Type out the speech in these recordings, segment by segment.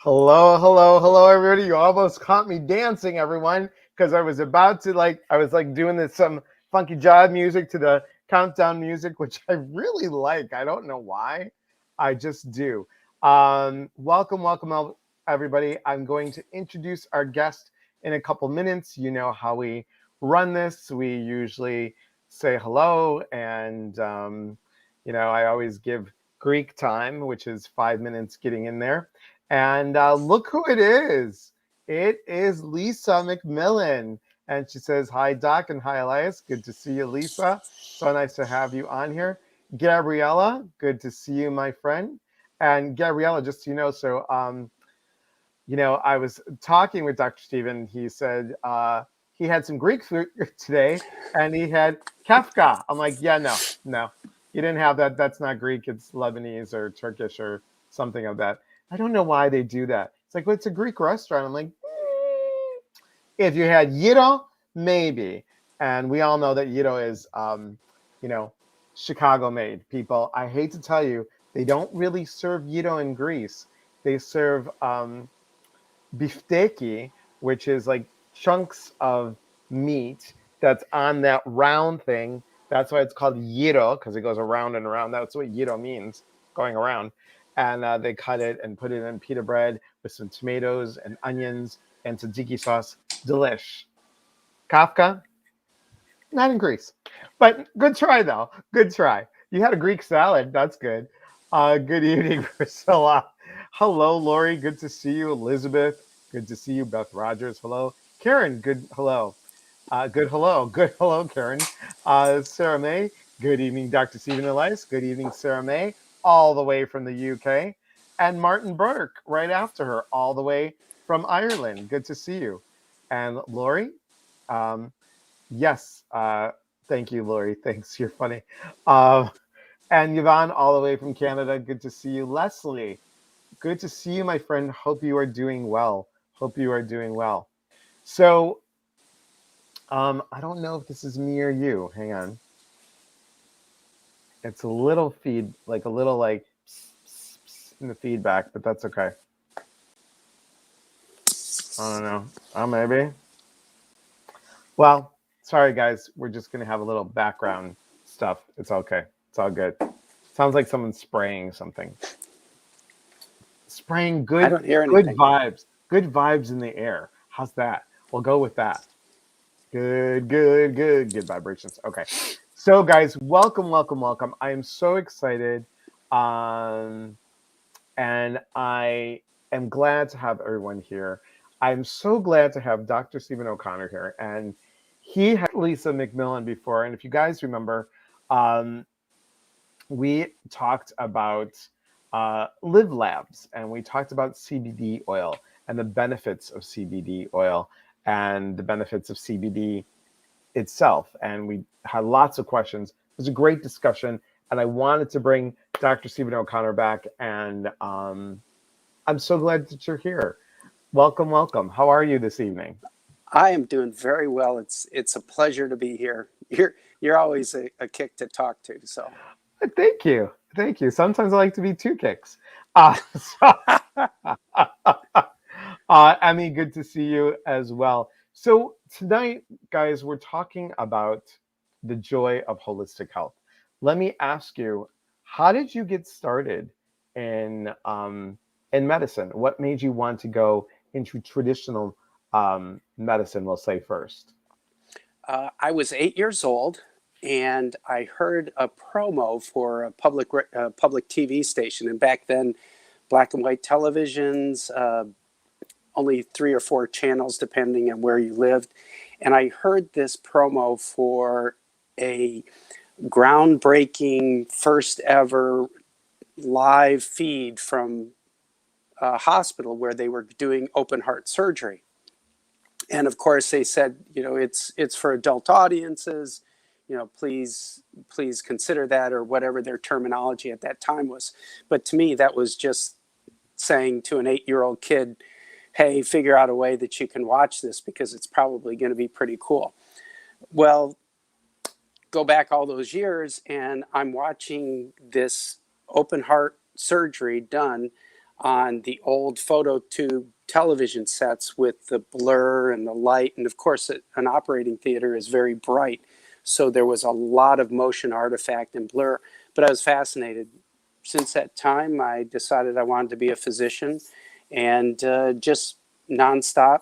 Hello, hello, hello, everybody. You almost caught me dancing, everyone, because I was about to I was doing this some funky jive music to the countdown music, which I really like. I don't know why. I just do. Welcome, welcome, everybody. I'm going to introduce our guest in a couple minutes. You know how we run this. We usually say hello, and I always give Greek time, which is 5 minutes getting in there. And look who it is. It is Lisa McMillan. And she says, hi, Doc, and hi, Elias. Good to see you, Lisa. So nice to have you on here. Gabriella, good to see you, my friend. And Gabriella, just so you know, I was talking with Dr. Steven. He said he had some Greek food today, and he had kafka. I'm like, yeah, no. You didn't have that. That's not Greek. It's Lebanese or Turkish or something of that. I don't know why they do that. It's like, well, it's a Greek restaurant. I'm like, if you had gyro, maybe. And we all know that gyro is, Chicago made. People, I hate to tell you, they don't really serve gyro in Greece. They serve beefsteaki, which is like chunks of meat that's on that round thing. That's why it's called gyro, because it goes around and around. That's what gyro means, going around. And they cut it and put it in pita bread with some tomatoes and onions and tzatziki sauce. Delish. Kafka, not in Greece. But good try, though. Good try. You had a Greek salad. That's good. Good evening, Priscilla. Hello, Lori. Good to see you. Elizabeth. Good to see you. Beth Rogers. Hello. Karen. Good hello. Good hello. Good hello, Karen. Sarah May. Good evening, Dr. Stephen Elias. Good evening, Sarah May, all the way from the UK. And Martin Burke, right after her, all the way from Ireland. Good to see you. And Lori, um, yes. Thank you, Lori. Thanks. You're funny. Uh, and Yvonne, all the way from Canada. Good to see you. Leslie, good to see you, my friend. Hope you are doing well. Hope you are doing well. So, I don't know if this is me or you. Hang on. It's a little like a little pss, pss, pss in the feedback, but that's okay. I don't know. Maybe. Well, sorry, guys. We're just going to have a little background stuff. It's okay. It's all good. Sounds like someone's spraying something. Spraying I don't hear anything. Good vibes in the air. How's that? We'll go with that. Good vibrations. Okay. So, guys, welcome, welcome, welcome. I am so excited. And I am glad to have everyone here. I'm so glad to have Dr. Stephen O'Connor here. And he had Lisa McMillan before. And if you guys remember, we talked about Live Labs, and we talked about CBD oil and the benefits of CBD oil and the benefits of CBD itself. And we had lots of questions. It was a great discussion, and I wanted to bring Dr. Stephen O'Connor back, and I'm so glad that you're here. Welcome, welcome. How are you this evening? I am doing very well. It's a pleasure to be here. You're always a kick to talk to. So Thank you. Thank you. Sometimes I like to be two kicks. So, Emmy, good to see you as well. So tonight, guys, we're talking about the joy of holistic health. Let me ask you, how did you get started in medicine? What made you want to go into traditional medicine? We'll say first. I was 8 years old, and I heard a promo for a public TV station. And back then, black and white televisions, only 3 or 4 channels depending on where you lived. And I heard this promo for a groundbreaking, first ever live feed from a hospital where they were doing open heart surgery. And of course they said, it's for adult audiences, please consider that, or whatever their terminology at that time was. But to me, that was just saying to an 8-year-old kid, hey, figure out a way that you can watch this because it's probably going to be pretty cool. Well, go back all those years and I'm watching this open heart surgery done on the old photo tube television sets with the blur and the light. And of course, an operating theater is very bright. So there was a lot of motion artifact and blur. But I was fascinated. Since that time, I decided I wanted to be a physician, and just nonstop,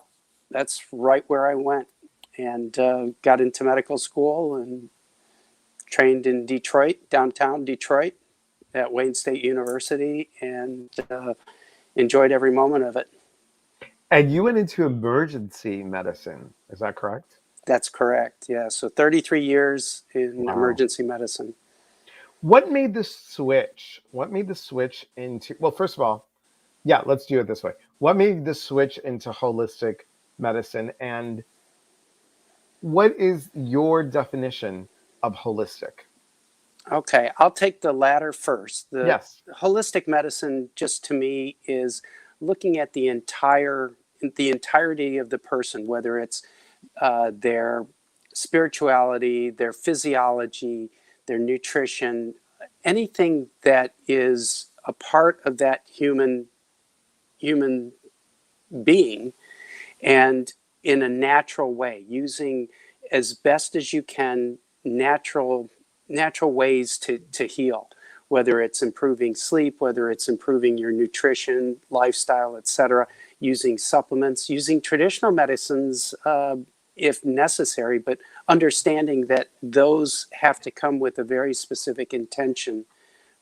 that's right where I went. And got into medical school and trained in Detroit, downtown Detroit, at Wayne State University, and enjoyed every moment of it. And you went into emergency medicine, is that correct? That's correct. Yeah. So 33 years in Wow. emergency medicine. What made the switch? What made the switch into, well, first of all, yeah, let's do it this way. What made the switch into holistic medicine, and what is your definition of holistic? Okay, I'll take the latter first. The Yes. holistic medicine, just to me, is looking at the entirety of the person, whether it's their spirituality, their physiology, their nutrition, anything that is a part of that human being, and in a natural way, using as best as you can natural ways to heal, whether it's improving sleep, whether it's improving your nutrition, lifestyle, etc., using supplements, using traditional medicines if necessary, but understanding that those have to come with a very specific intention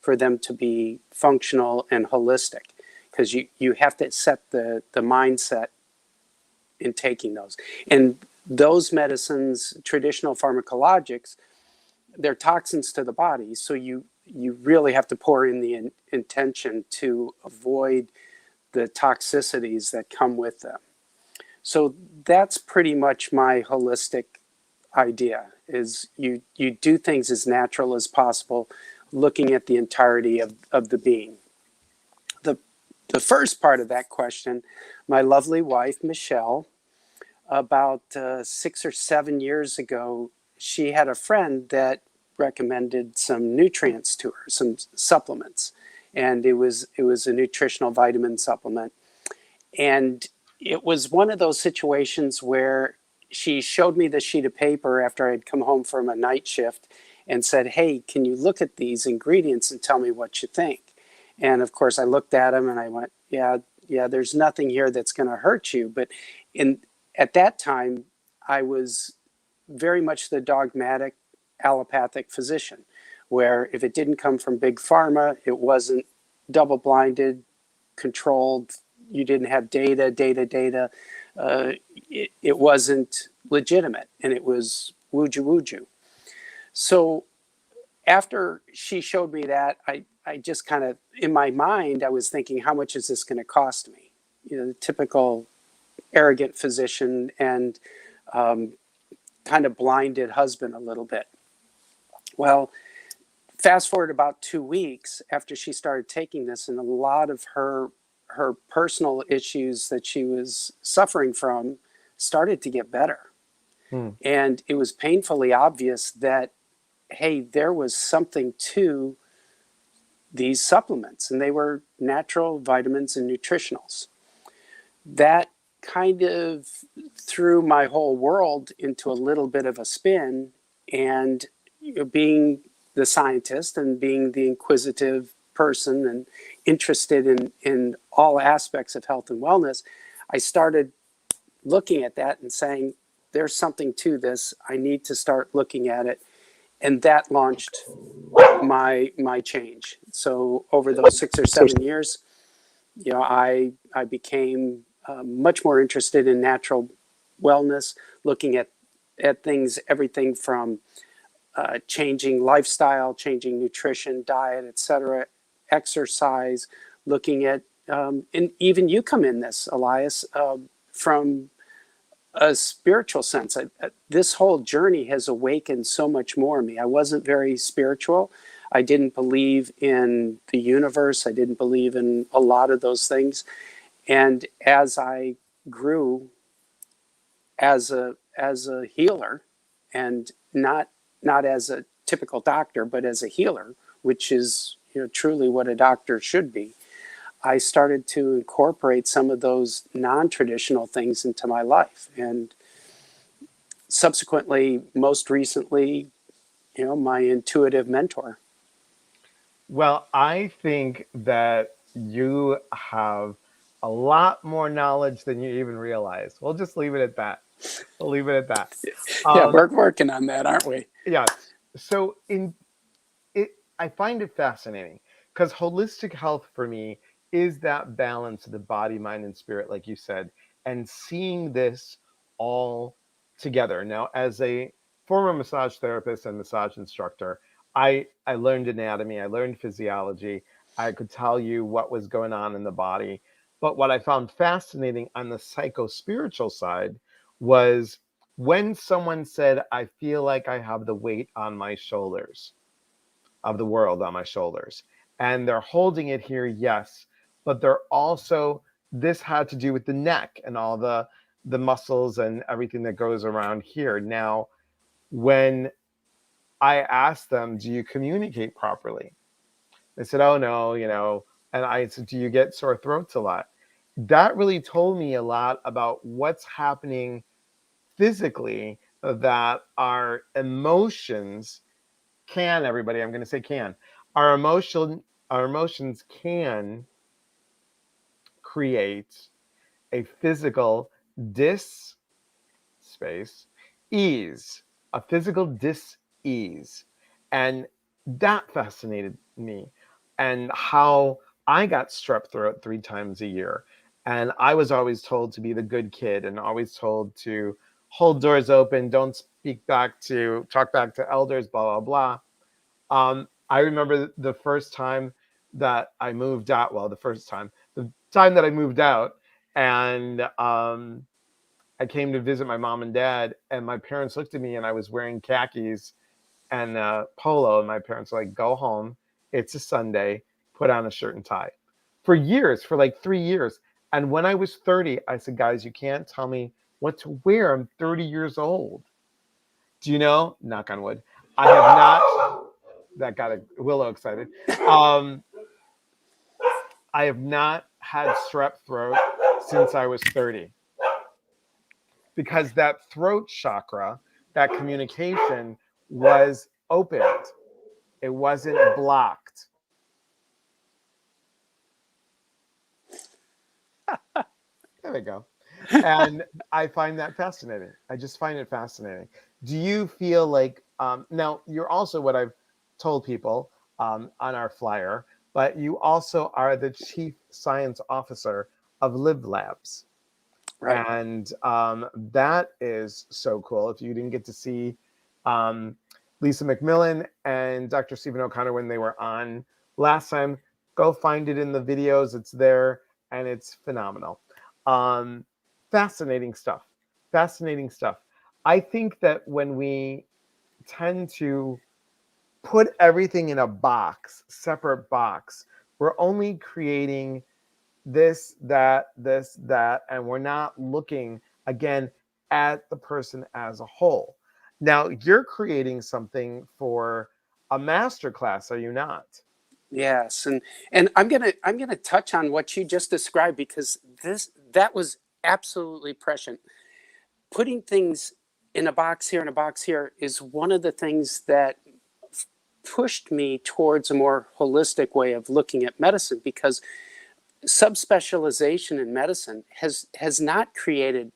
for them to be functional and holistic, because you have to set the mindset in taking those. And those medicines, traditional pharmacologics, they're toxins to the body. So you really have to pour in the intention to avoid the toxicities that come with them. So that's pretty much my holistic idea, is you do things as natural as possible, looking at the entirety of the being. The first part of that question, my lovely wife, Michelle, about 6 or 7 years ago, she had a friend that recommended some nutrients to her, some supplements, and it was a nutritional vitamin supplement. And it was one of those situations where she showed me the sheet of paper after I had come home from a night shift and said, "Hey, can you look at these ingredients and tell me what you think?" And of course, I looked at them and I went, "Yeah, there's nothing here that's going to hurt you." But in at that time, I was very much the dogmatic allopathic physician, where if it didn't come from big pharma, it wasn't double blinded, controlled, you didn't have data. It wasn't legitimate, and it was wooju. So after she showed me that, I just kind of, in my mind, I was thinking, how much is this going to cost me? The typical arrogant physician and kind of blinded husband a little bit. Well, fast forward about 2 weeks after she started taking this, and a lot of her personal issues that she was suffering from started to get better. Hmm. And it was painfully obvious that, hey, there was something to these supplements, and they were natural vitamins and nutritionals. That kind of threw my whole world into a little bit of a spin. And being the scientist and being the inquisitive person and interested in all aspects of health and wellness, I started looking at that and saying, there's something to this. I need to start looking at it. And that launched my change. So over those 6 or 7 years, I became much more interested in natural wellness, looking at things, everything from changing lifestyle, changing nutrition, diet, etc., exercise, looking at, and even you come in this, Elias, from a spiritual sense. This whole journey has awakened so much more in me. I wasn't very spiritual. I didn't believe in the universe. I didn't believe in a lot of those things. And as I grew as a healer, and not as a typical doctor, but as a healer, which is truly what a doctor should be, I started to incorporate some of those non-traditional things into my life. And subsequently, most recently, my intuitive mentor. Well, I think that you have a lot more knowledge than you even realize. We'll just leave it at that. We'll leave it at that. Yeah, Um, we're working on that, aren't we? yes. So in it, I find it fascinating because holistic health for me is that balance of the body, mind, and spirit, like you said, and seeing this all together. Now, as a former massage therapist and massage instructor, I learned anatomy, I learned physiology, I could tell you what was going on in the body. But what I found fascinating on the psycho spiritual side was when someone said, I feel like I have the weight on my shoulders of the world on my shoulders. And they're holding it here, yes, but they're also, this had to do with the neck and all the muscles and everything that goes around here. Now, when I asked them, do you communicate properly? They said, oh no, and I said, do you get sore throats a lot? That really told me a lot about what's happening physically, that our emotions can, everybody, I'm going to say can, our emotions can create a physical dis space ease, a physical dis ease. And that fascinated me, and how I got strep throat 3 times a year. And I was always told to be the good kid and always told to hold doors open, don't talk back to elders, blah, blah, blah. I remember the first time that I moved out. Well, the time that I moved out, and I came to visit my mom and dad, and my parents looked at me, and I was wearing khakis and polo, and my parents were like, "Go home. It's a Sunday. Put on a shirt and tie." For years, for like 3 years, and when I was 30, I said, "Guys, you can't tell me what to wear. I'm 30 years old." Do you know? Knock on wood. I have not. That got a Willow excited. Um, I have not had strep throat since I was 30, because that throat chakra, that communication was opened. It wasn't blocked. There we go. And I find that fascinating. I just find it fascinating. Do you feel like, now you're also, what I've told people on our flyer, but you also are the chief science officer of Live Labs. Right. And that is so cool. If you didn't get to see um, Lisa McMillan and Dr. Stephen O'Connor when they were on last time, go find it in the videos. It's there, and it's phenomenal. Um, fascinating stuff. Fascinating stuff. I think that when we tend to put everything in a box, separate box, we're only creating this, that, and we're not looking again at the person as a whole. Now, you're creating something for a master class, are you not? Yes, and I'm gonna touch on what you just described, because that was absolutely prescient. Putting things in a box here and a box here is one of the things that pushed me towards a more holistic way of looking at medicine, because subspecialization in medicine has not created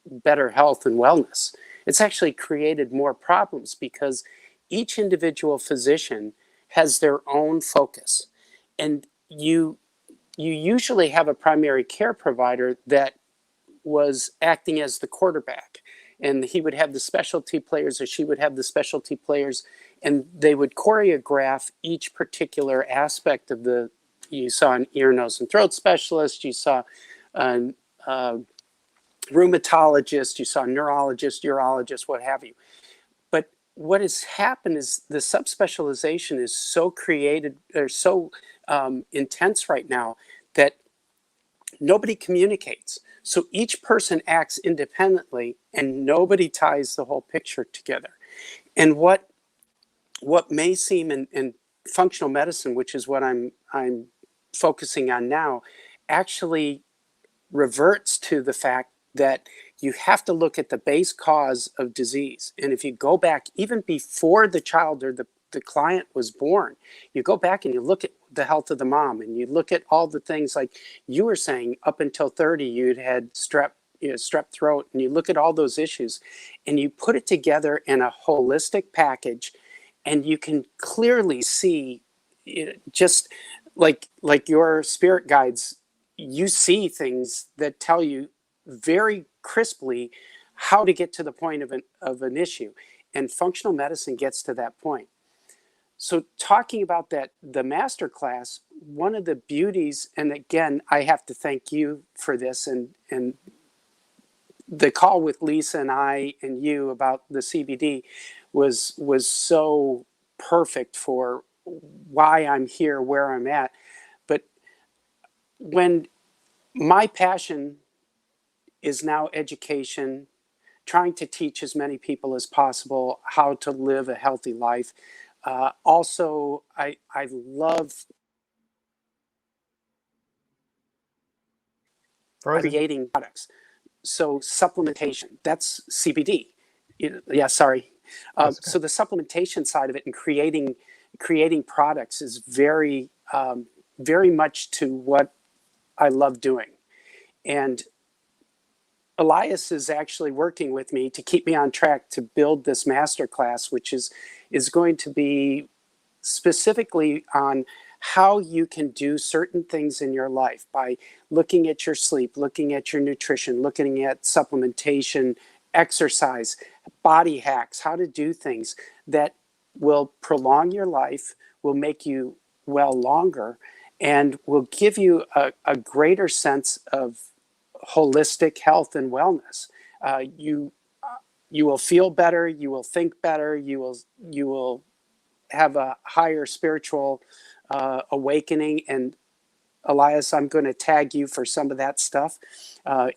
better health and wellness. It's actually created more problems, because each individual physician has their own focus. And you usually have a primary care provider that was acting as the quarterback, and he would have the specialty players, or she would have the specialty players, and they would choreograph each particular aspect of the. You saw an ear, nose, and throat specialist, you saw an rheumatologist, you saw neurologist, urologist, what have you. But what has happened is the subspecialization is so created, or so intense right now, that nobody communicates. So each person acts independently, and nobody ties the whole picture together. And what may seem in functional medicine, which is what I'm focusing on now actually reverts to the fact that you have to look at the base cause of disease. And if you go back even before the child or the client was born, you go back and you look at the health of the mom, and you look at all the things like you were saying, up until 30, you'd had strep throat, and you look at all those issues and you put it together in a holistic package, and you can clearly see just like your spirit guides, you see things that tell you very crisply how to get to the point of an issue. And functional medicine gets to that point. So talking about that, the master class, one of the beauties, and again, I have to thank you for this, and the call with Lisa and I and you about the CBD was so perfect for why I'm here, where I'm at. But when my passion is now education, trying to teach as many people as possible how to live a healthy life. Also, I love Frozen. creating products. So supplementation, that's CBD. Yeah, sorry. That's okay. So the supplementation side of it and creating products is very much to what I love doing. And Elias is actually working with me to keep me on track to build this masterclass, which is going to be specifically on how you can do certain things in your life by looking at your sleep, looking at your nutrition, looking at supplementation, exercise, body hacks, how to do things that will prolong your life, will make you well longer, and will give you a greater sense of holistic health and wellness. You will feel better, you will think better, you will have a higher spiritual awakening. And Elias, I'm going to tag you for some of that stuff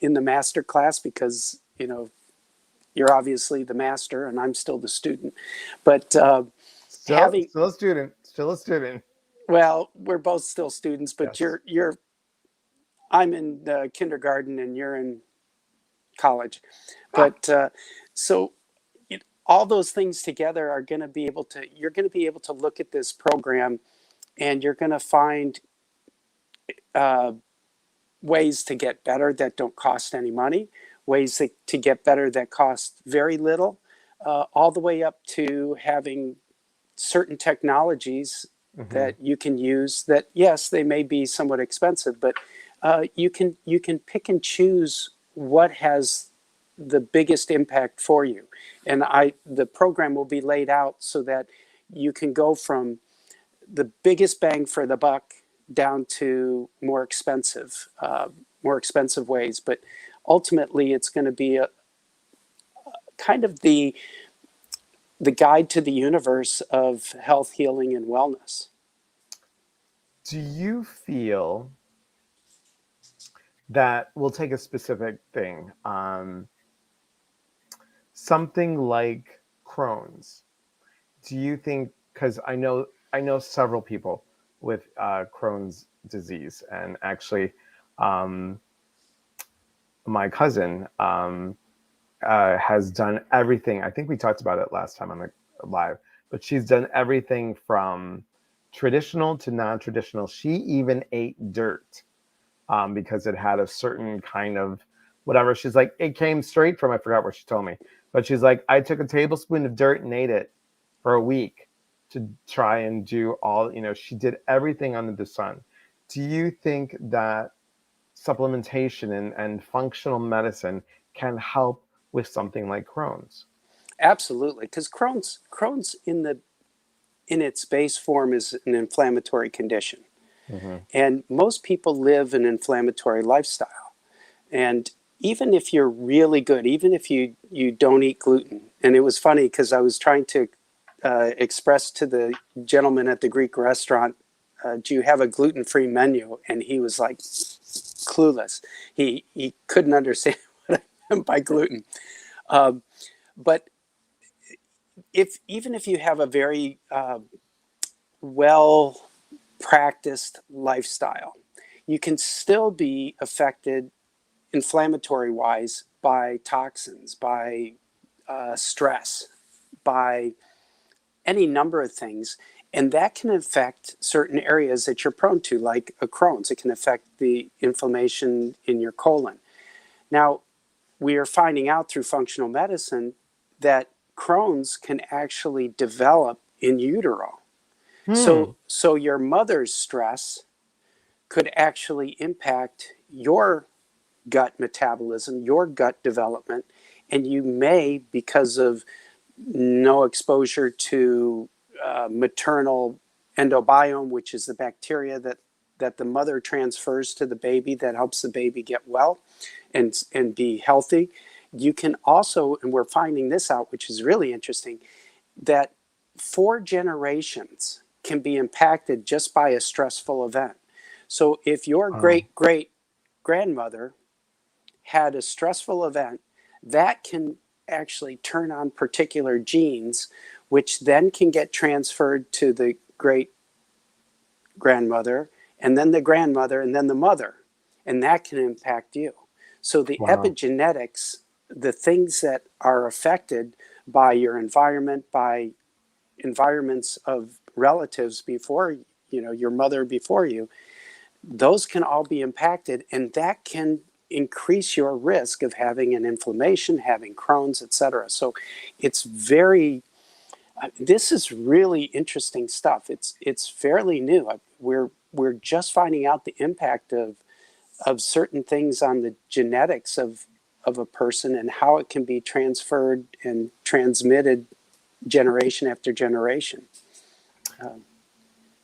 in the master class, because you're obviously the master and I'm still the student. But Still a student. Still a student. well, we're both still students, but Yes. I'm in kindergarten and you're in college. Ah. But so all those things together are going to be able to, you're going to be able to look at this program, and you're going to find ways to get better that don't cost any money, ways to get better that cost very little, all the way up to having certain technologies that you can use that, yes, they may be somewhat expensive, but you can pick and choose what has the biggest impact for you. And the program will be laid out so that you can go from the biggest bang for the buck down to more expensive ways. But ultimately, it's going to be a kind of the guide to the universe of health, healing, and wellness. Do you feel that we'll take a specific thing, something like Crohn's? Do you think, because I know several people with Crohn's disease, and actually, um, my cousin has done everything. I think we talked about it last time on the live, but she's done everything from traditional to non-traditional. She even ate dirt because it had a certain kind of whatever. She's like, it came straight from, I forgot what she told me, but she's like, I took a tablespoon of dirt and ate it for a week to try and do all, she did everything under the sun. Do you think that supplementation and functional medicine can help with something like Crohn's? Absolutely, because Crohn's in its base form is an inflammatory condition, Mm-hmm. and most people live an inflammatory lifestyle. And even if you're really good, even if you don't eat gluten, and it was funny because I was trying to express to the gentleman at the Greek restaurant, do you have a gluten-free menu? And he was like clueless. He couldn't understand what I meant by gluten. But even if you have a very well practiced lifestyle. You can still be affected inflammatory wise by toxins, by stress, by any number of things. And that can affect certain areas that you're prone to, like a Crohn's. It can affect the inflammation in your colon. Now, we are finding out through functional medicine that Crohn's can actually develop in utero. Hmm. So your mother's stress could actually impact your gut metabolism, your gut development, and you may, because of no exposure to maternal endobiome, which is the bacteria that the mother transfers to the baby that helps the baby get well and be healthy. You can also, and we're finding this out, which is really interesting, that 4 generations can be impacted just by a stressful event. So if your Oh, great great grandmother had a stressful event, that can actually turn on particular genes, which then can get transferred to the great grandmother, and then the grandmother, and then the mother. And that can impact you. So the wow. epigenetics, the things that are affected by your environment, by environments of relatives before, your mother before you, those can all be impacted, and that can increase your risk of having an inflammation, having Crohn's, etc. So it's very, this is really interesting stuff. It's fairly new. We're just finding out the impact of certain things on the genetics of a person and how it can be transferred and transmitted generation after generation. Um,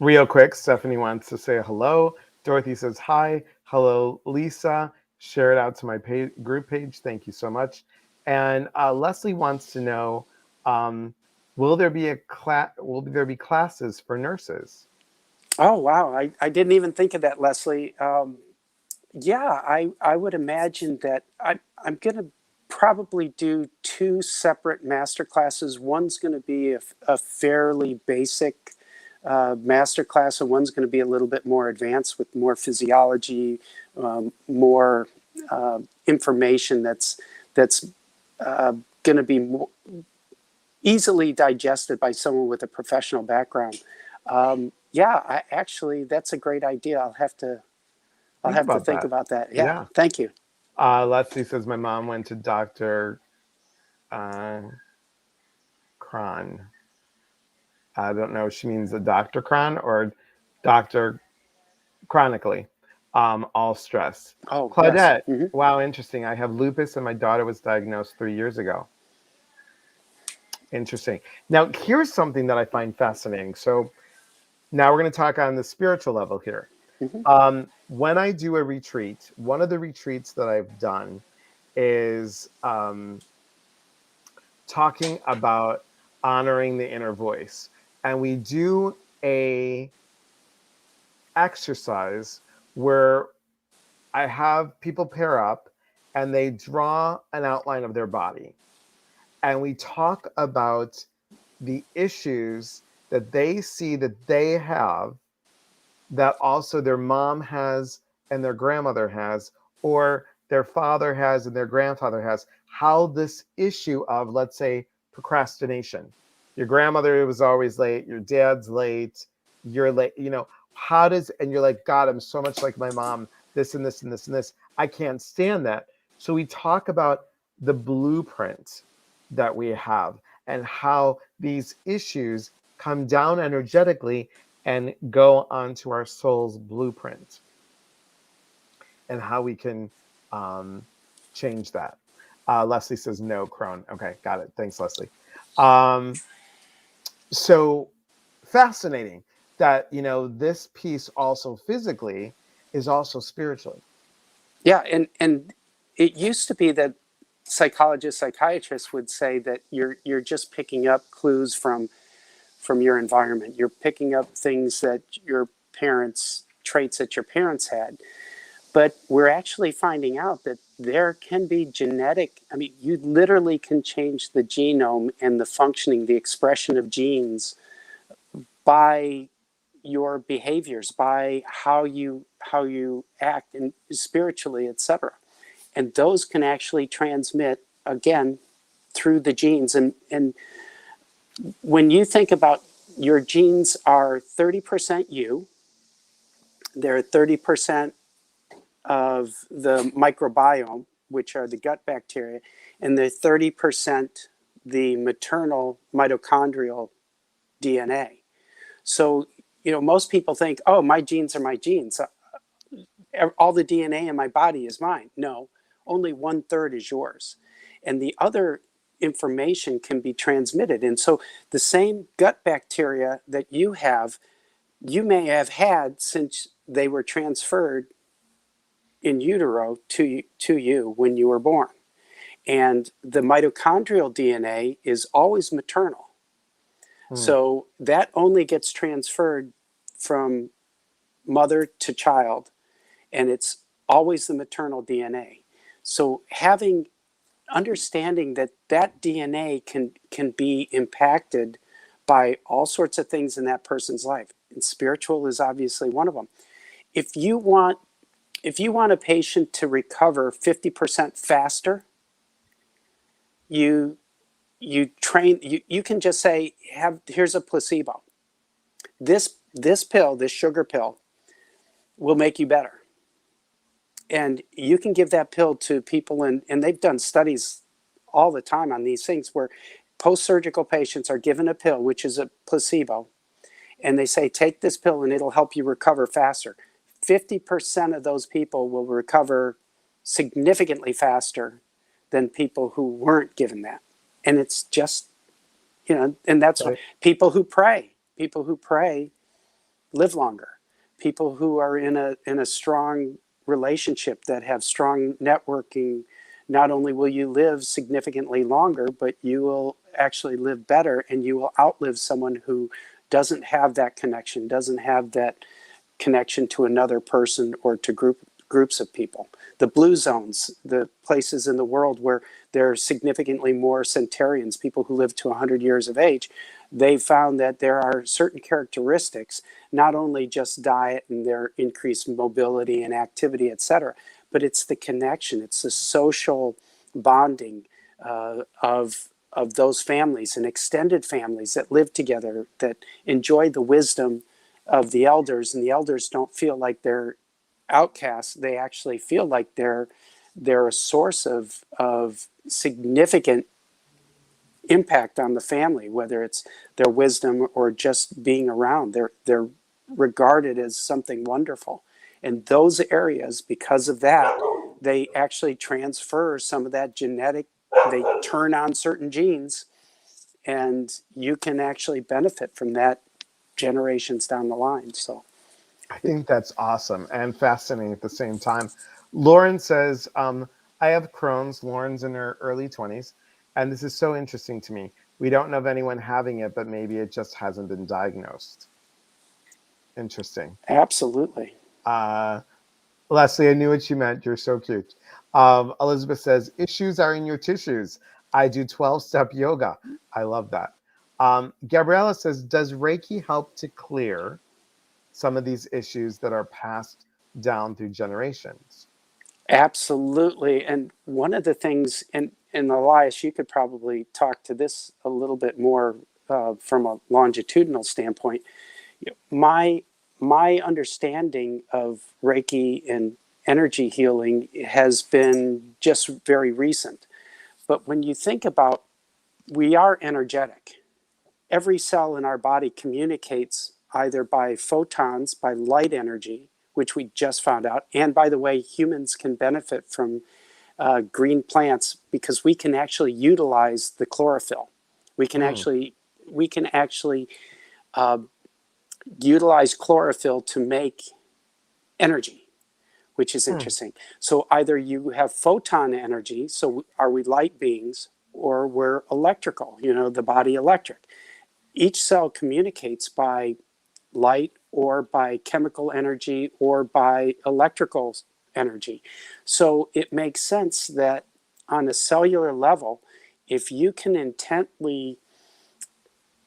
Real quick, Stephanie wants to say hello. Dorothy says hi. Hello, Lisa. Share it out to my group page. Thank you so much. And Leslie wants to know, um, will there be a class? Will there be classes for nurses? oh wow, I didn't even think of that, Leslie. Yeah, I would imagine that I'm going to probably do 2 separate master classes. One's going to be a fairly basic master class, and one's going to be a little bit more advanced with more physiology, more information that's going to be more easily digested by someone with a professional background. Yeah, actually, that's a great idea. I'll Think have to about think that. about that. Yeah, Yeah. thank you. Leslie says my mom went to Dr. Uh, Crohn. I don't know if she means the Dr. Crohn or Dr. Chronically. All stress. Oh, yes. Claudette, wow, interesting. I have lupus and my daughter was diagnosed 3 years ago. Interesting. Now, here's something that I find fascinating. So now we're going to talk on the spiritual level here. Hmm. When I do a retreat, one of the retreats that I've done is talking about honoring the inner voice. And we do a exercise where I have people pair up and they draw an outline of their body. And we talk about the issues that they see that they have that also their mom has and their grandmother has, or their father has and their grandfather has, how this issue of, let's say, procrastination. Your grandmother was always late, your dad's late, you're late, how does, and you're like, God, I'm so much like my mom, this and this and this and this. I can't stand that. So we talk about the blueprint that we have and how these issues come down energetically and go onto our soul's blueprint and how we can um, change that. Leslie says no, Crohn. Okay, got it. Thanks, Leslie. Um, so fascinating that this piece also physically is also spiritually. Yeah, and it used to be that psychologists, psychiatrists would say that you're just picking up clues from your environment. You're picking up things that your parents, traits that your parents had. But we're actually finding out that there can be genetic, I mean, you literally can change the genome and the functioning, the expression of genes by your behaviors, by how you act and spiritually, etc. And those can actually transmit again through the genes. And when you think about, your genes are 30% you, they're 30% of the microbiome, which are the gut bacteria, and they're 30% the maternal mitochondrial DNA. So, most people think, oh, my genes are my genes. All the DNA in my body is mine. No, only 1/3 is yours. And the other information can be transmitted. And so the same gut bacteria that you may have had since they were transferred in utero to you when you were born. And the mitochondrial DNA is always maternal. So that only gets transferred from mother to child, and it's always the maternal DNA. So understanding that DNA can be impacted by all sorts of things in that person's life, and spiritual is obviously one of them. If you want a patient to recover 50% faster, you can just say, here's a placebo. This pill, this sugar pill, will make you better. And you can give that pill to people, and they've done studies all the time on these things where post-surgical patients are given a pill, which is a placebo, and they say, take this pill and it'll help you recover faster. 50% of those people will recover significantly faster than people who weren't given that. And it's just, and that's why people who pray live longer. People who are in a strong relationship, that have strong networking, not only will you live significantly longer, but you will actually live better, and you will outlive someone who doesn't have that connection, to another person or to groups of people. The blue zones, the places in the world where there are significantly more centenarians, people who live to 100 years of age, they found that there are certain characteristics, not only just diet and their increased mobility and activity, etc., but it's the connection, it's the social bonding of those families and extended families that live together, that enjoy the wisdom of the elders, and the elders don't feel like they're outcasts. They actually feel like they're a source of significant impact on the family, whether it's their wisdom or just being around. They're regarded as something wonderful. And those areas, because of that, they actually transfer some of that genetic, they turn on certain genes, and you can actually benefit from that generations down the line. So I think that's awesome and fascinating at the same time. Lauren says, I have Crohn's. Lauren's in her early 20s. And this is so interesting to me. We don't know of anyone having it, but maybe it just hasn't been diagnosed. Interesting. absolutely. Leslie, I knew what you meant. You're so cute. Elizabeth says, issues are in your tissues. I do 12-step yoga. I love that. Gabriella says, does Reiki help to clear some of these issues that are passed down through generations? Absolutely. And one of the things, and Elias, you could probably talk to this a little bit more from a longitudinal standpoint. My understanding of Reiki and energy healing has been just very recent. But when you think about, we are energetic. Every cell in our body communicates either by photons, by light energy, which we just found out. And by the way, humans can benefit from green plants because we can actually utilize the chlorophyll. We can actually utilize chlorophyll to make energy, which is interesting. So either you have photon energy, so are we light beings, or we're electrical, the body electric. Each cell communicates by light or by chemical energy or by electrical energy. So it makes sense that on a cellular level, if you can intently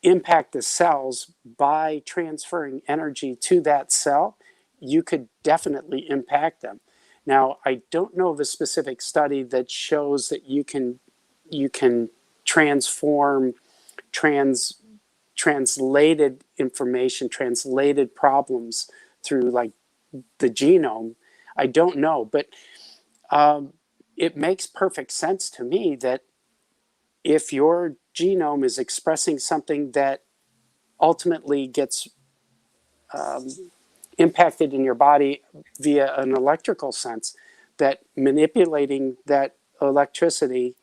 impact the cells by transferring energy to that cell, you could definitely impact them. Now, I don't know of a specific study that shows that you can transform translated information, translated problems through like the genome. I don't know, but it makes perfect sense to me that if your genome is expressing something that ultimately gets impacted in your body via an electrical sense, that manipulating that electricity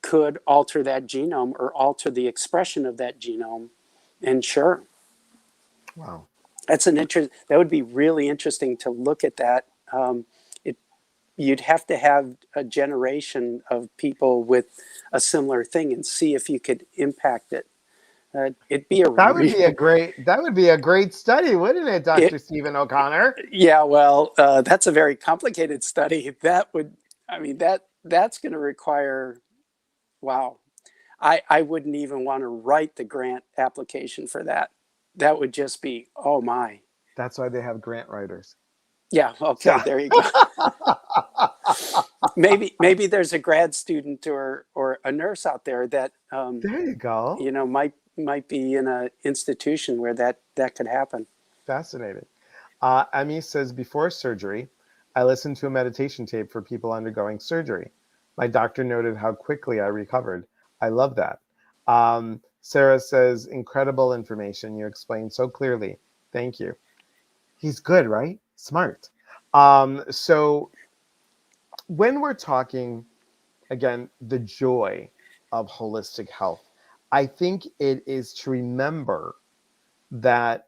could alter that genome or alter the expression of that genome. And sure, Wow. that would be really interesting to look at that. It, you'd have to have a generation of people with a similar thing and see if you could impact it. It'd be a That would be a great study, wouldn't it, Dr. it, Stephen O'Connor? yeah, well, that's a very complicated study. That would, I mean, that's going to require, wow. I wouldn't even want to write the grant application for that. That would just be, oh my. That's why they have grant writers. Yeah, okay, So, there you go. Maybe there's a grad student or a nurse out there that there you go. might be in an institution where that could happen. Fascinating. Emmy says, before surgery, I listened to a meditation tape for people undergoing surgery. My doctor noted how quickly I recovered. I love that. Sarah says, incredible information. You explained so clearly. Thank you. He's good, right? Smart. So when we're talking, again, the joy of holistic health, I think it is to remember that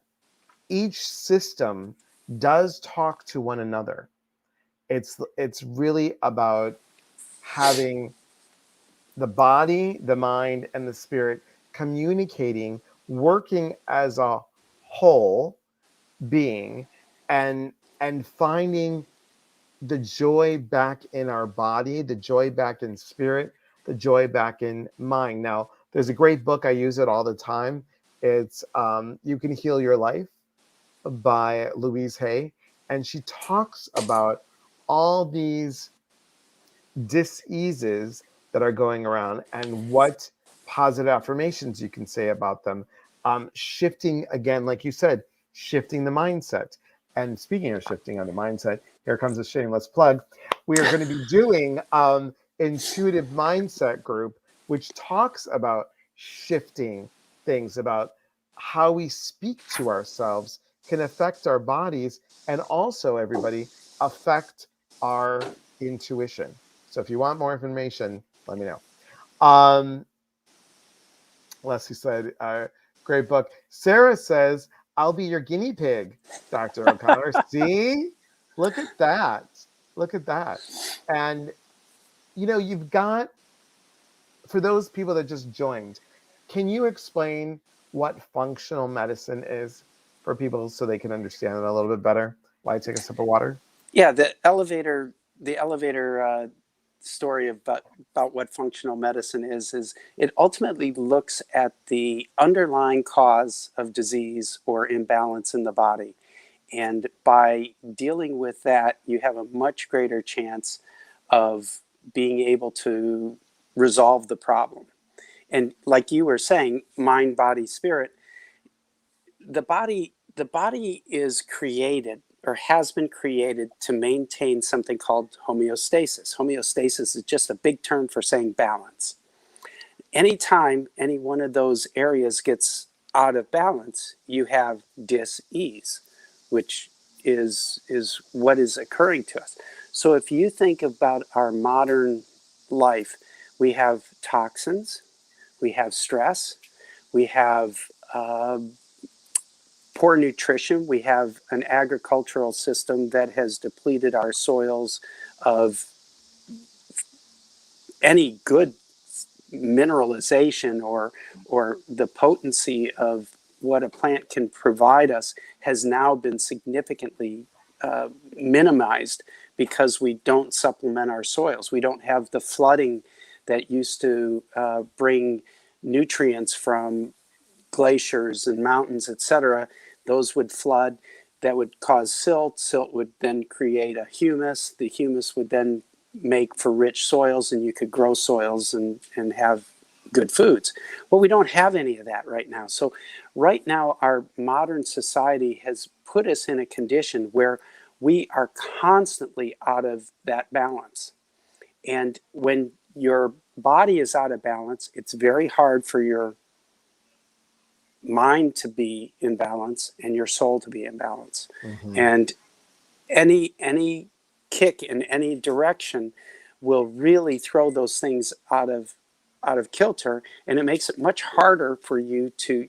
each system does talk to one another. It's really about having the body, the mind, and the spirit communicating, working as a whole being, and finding the joy back in our body, the joy back in spirit, the joy back in mind. Now, there's a great book, I use it all the time. It's You Can Heal Your Life by Louise Hay. And she talks about all these diseases that are going around and what positive affirmations you can say about them. Shifting, again, like you said, shifting the mindset. And speaking of shifting on the mindset, here comes a shameless plug. We are going to be doing intuitive mindset group, which talks about shifting things, about how we speak to ourselves can affect our bodies and also, everybody, affect our intuition. So if you want more information, let me know. Leslie said, great book. Sarah says, I'll be your guinea pig, Dr. O'Connor. See? Look at that. Look at that. And, you've got, for those people that just joined, can you explain what functional medicine is for people so they can understand it a little bit better? Why take a sip of water? Yeah, the elevator story about what functional medicine is it ultimately looks at the underlying cause of disease or imbalance in the body. And by dealing with that, you have a much greater chance of being able to resolve the problem. And like you were saying, mind, body, spirit, the body is created or has been created to maintain something called homeostasis. Homeostasis is just a big term for saying balance. Anytime any one of those areas gets out of balance, you have dis-ease, which is what is occurring to us. So if you think about our modern life, we have toxins, we have stress, we have poor nutrition. We have an agricultural system that has depleted our soils of any good mineralization or the potency of what a plant can provide us has now been significantly minimized because we don't supplement our soils. We don't have the flooding that used to bring nutrients from glaciers and mountains, etc., those would flood. That would cause silt. Silt would then create a humus. The humus would then make for rich soils, and you could grow soils and have good foods. Well, we don't have any of that right now. So right now, our modern society has put us in a condition where we are constantly out of that balance. And when your body is out of balance, it's very hard for your mind to be in balance and your soul to be in balance. Mm-hmm. And any kick in any direction will really throw those things out of kilter, and it makes it much harder for you to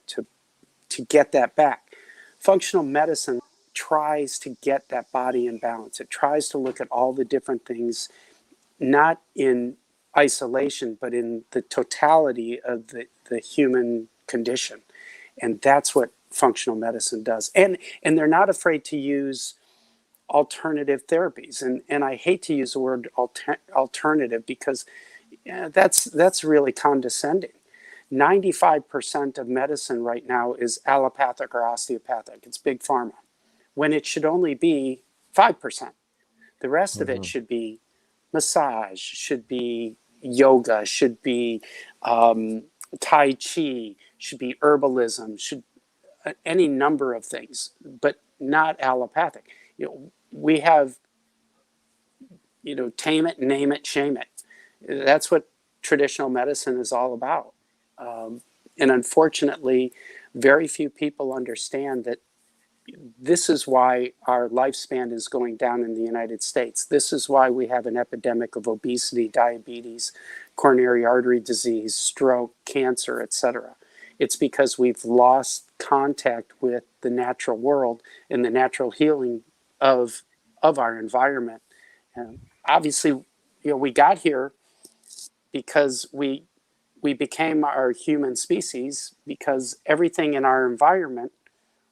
get that back. Functional medicine tries to get that body in balance. It tries to look at all the different things, not in isolation, but in the totality of the human condition. And that's what functional medicine does. And they're not afraid to use alternative therapies. And I hate to use the word alternative because that's really condescending. 95% of medicine right now is allopathic or osteopathic. It's big pharma, when it should only be 5%. The rest of it should be massage, should be yoga, should be Tai Chi, should be herbalism, should any number of things, but not allopathic. We have, tame it, name it, shame it. That's what traditional medicine is all about. And unfortunately, very few people understand that this is why our lifespan is going down in the United States. This is why we have an epidemic of obesity, diabetes, coronary artery disease, stroke, cancer, etc. It's because we've lost contact with the natural world and the natural healing of our environment. And obviously, we got here because we became our human species because everything in our environment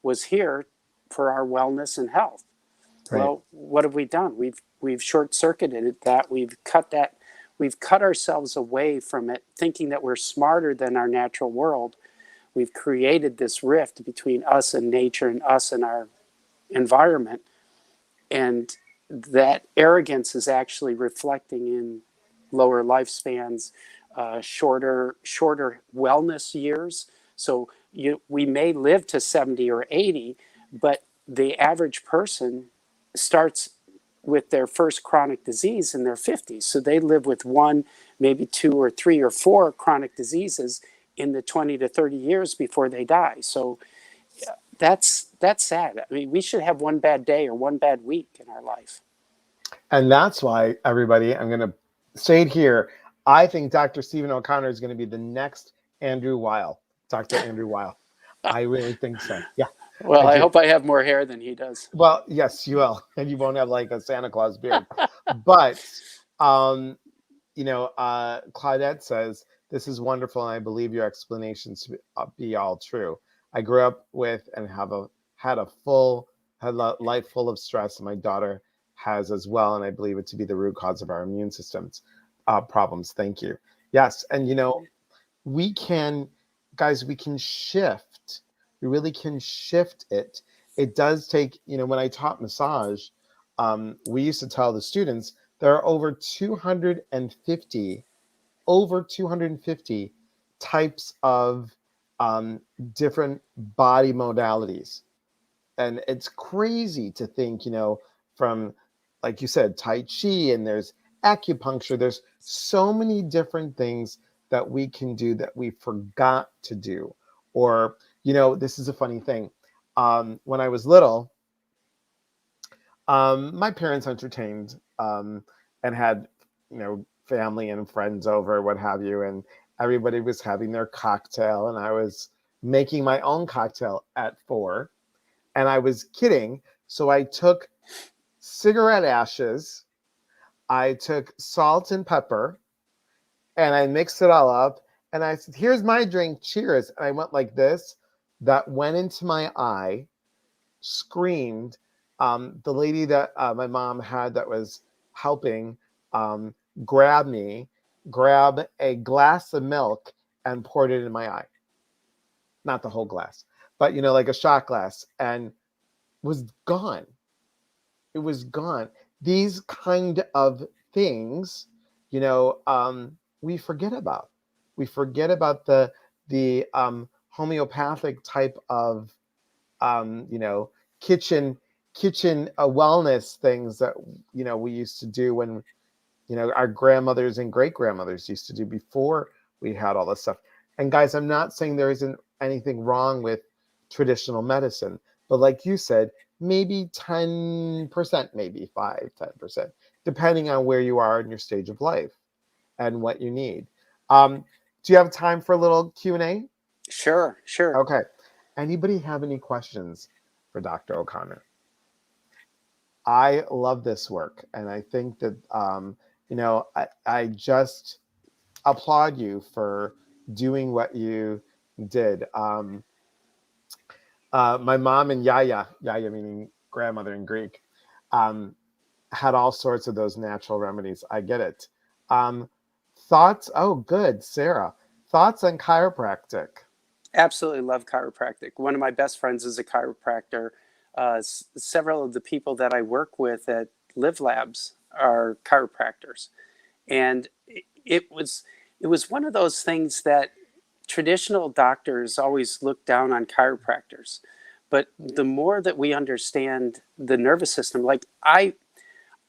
was here for our wellness and health. Right. Well, what have we done? We've short-circuited that. We've cut ourselves away from it, thinking that we're smarter than our natural world. We've created this rift between us and nature and us and our environment. And that arrogance is actually reflecting in lower lifespans, shorter wellness years. So we may live to 70 or 80, but the average person starts with their first chronic disease in their 50s. So they live with one, maybe two or three or four chronic diseases in the 20 to 30 years before they die. So that's sad. I mean, we should have one bad day or one bad week in our life. And that's why, everybody, I'm going to say it here. I think Dr. Stephen O'Connor is going to be the next Andrew Weil, Dr. Andrew Weil. I really think so. Yeah. Well, I hope I have more hair than he does. Well, yes, you will. And you won't have like a Santa Claus beard. But, Claudette says, this is wonderful, and I believe your explanations to be all true. I grew up with and had a life full of stress, and my daughter has as well, and I believe it to be the root cause of our immune system's problems. Thank you. Yes, and we can shift. We really can shift it. It does take, when I taught massage, we used to tell the students there are over 250 types of different body modalities. And it's crazy to think, from, like you said, Tai Chi, and there's acupuncture. There's so many different things that we can do that we forgot to do. Or, this is a funny thing. When I was little, my parents entertained and had, family and friends over, what have you, and everybody was having their cocktail, and I was making my own cocktail at 4, and I was kidding. So I took cigarette ashes, I took salt and pepper, and I mixed it all up, and I said, here's my drink, cheers. And I went like this. That went into my eye, screamed. The lady that my mom had that was helping grabbed a glass of milk and poured it in my eye. not the whole glass, but like a shot glass, and was gone. It was gone. These kind of things, we forget about. We forget about the homeopathic type of um, you know, kitchen wellness things that we used to do when our grandmothers and great grandmothers used to do before we had all this stuff. And guys, I'm not saying there isn't anything wrong with traditional medicine, but like you said, maybe 10%, maybe 5, 10%, depending on where you are in your stage of life and what you need. Do you have time for a little Q&A? Sure, sure. Okay. Anybody have any questions for Dr. O'Connor? I love this work, and I think that I just applaud you for doing what you did. My mom and Yaya meaning grandmother in Greek, um, had all sorts of those natural remedies. I get it. Um, Thoughts? Oh, good, Sarah. Thoughts on chiropractic? Absolutely love chiropractic. One of my best friends is a chiropractor. Several of the people that I work with at Live Labs are chiropractors, and it was one of those things that traditional doctors always look down on chiropractors. But the more that we understand the nervous system, like I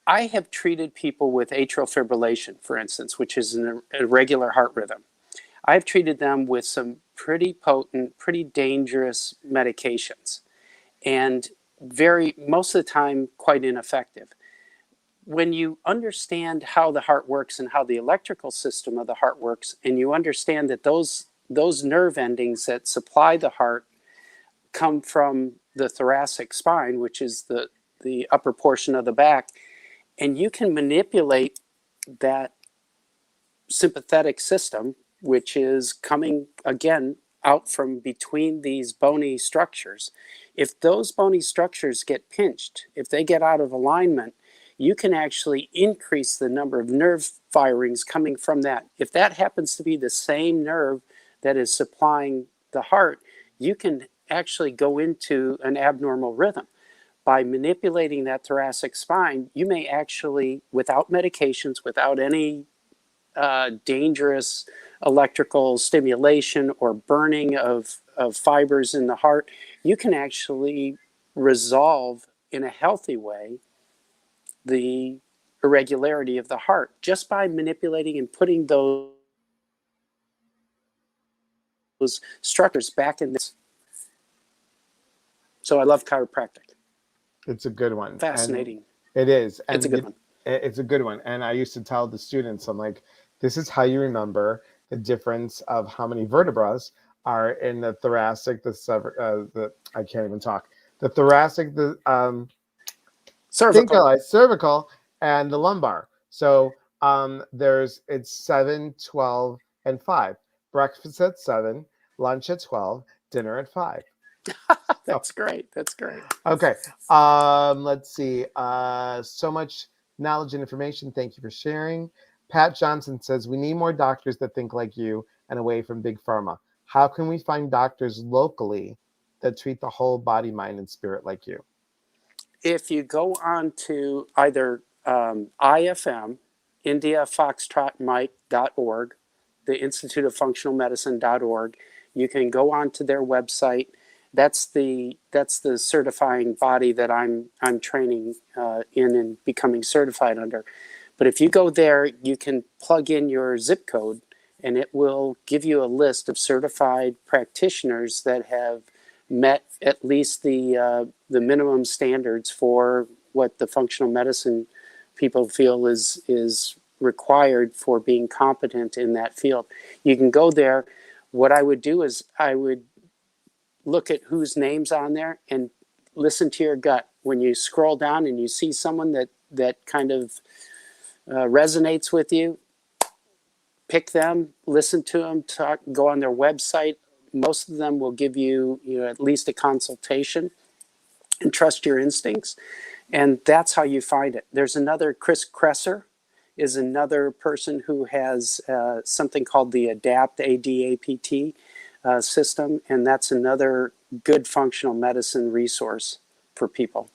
have treated people with atrial fibrillation, for instance, which is an irregular heart rhythm. I've treated them with some pretty potent, pretty dangerous medications, and most of the time, quite ineffective. When you understand how the heart works and how the electrical system of the heart works, and you understand that those nerve endings that supply the heart come from the thoracic spine, which is the upper portion of the back, and you can manipulate that sympathetic system, which is coming again out from between these bony structures. If those bony structures get pinched, if they get out of alignment, you can actually increase the number of nerve firings coming from that. If that happens to be the same nerve that is supplying the heart, you can actually go into an abnormal rhythm. By manipulating that thoracic spine, you may actually, without medications, without any dangerous electrical stimulation or burning of fibers in the heart, you can actually resolve in a healthy way the irregularity of the heart just by manipulating and putting those structures back in this. So I love chiropractic. It's a good one, and Fascinating. it is, It's a and good one. it's a good one. And I used to tell the students, I'm like, this is how you remember the difference of how many vertebrae are in the thoracic, the I can't even talk, the thoracic, the think Cervical. cervical, and the lumbar. So it's 7, 12, and 5. Breakfast at 7, lunch at 12, dinner at 5. So, That's great. That's great. okay. Let's see. So much knowledge and information. Thank you for sharing. Pat Johnson says, we need more doctors that think like you and away from big pharma. How can we find doctors locally that treat the whole body, mind, and spirit like you? If you go on to either IFM, IndiaFoxtrotMike.org, the Institute of Functional Medicine.org, you can go on to their website. That's the certifying body that I'm training in and becoming certified under. But if you go there, you can plug in your zip code, and it will give you a list of certified practitioners that have met at least the minimum standards for what the functional medicine people feel is required for being competent in that field. You can go there. What I would do is I would look at whose name's on there and listen to your gut. When you scroll down and you see someone that kind of resonates with you, pick them, listen to them, go on their website. Most of them will give you, at least a consultation, and trust your instincts. And that's how you find it. There's another, Chris Kresser is another person who has something called the ADAPT, ADAPT, system, and that's another good functional medicine resource for people.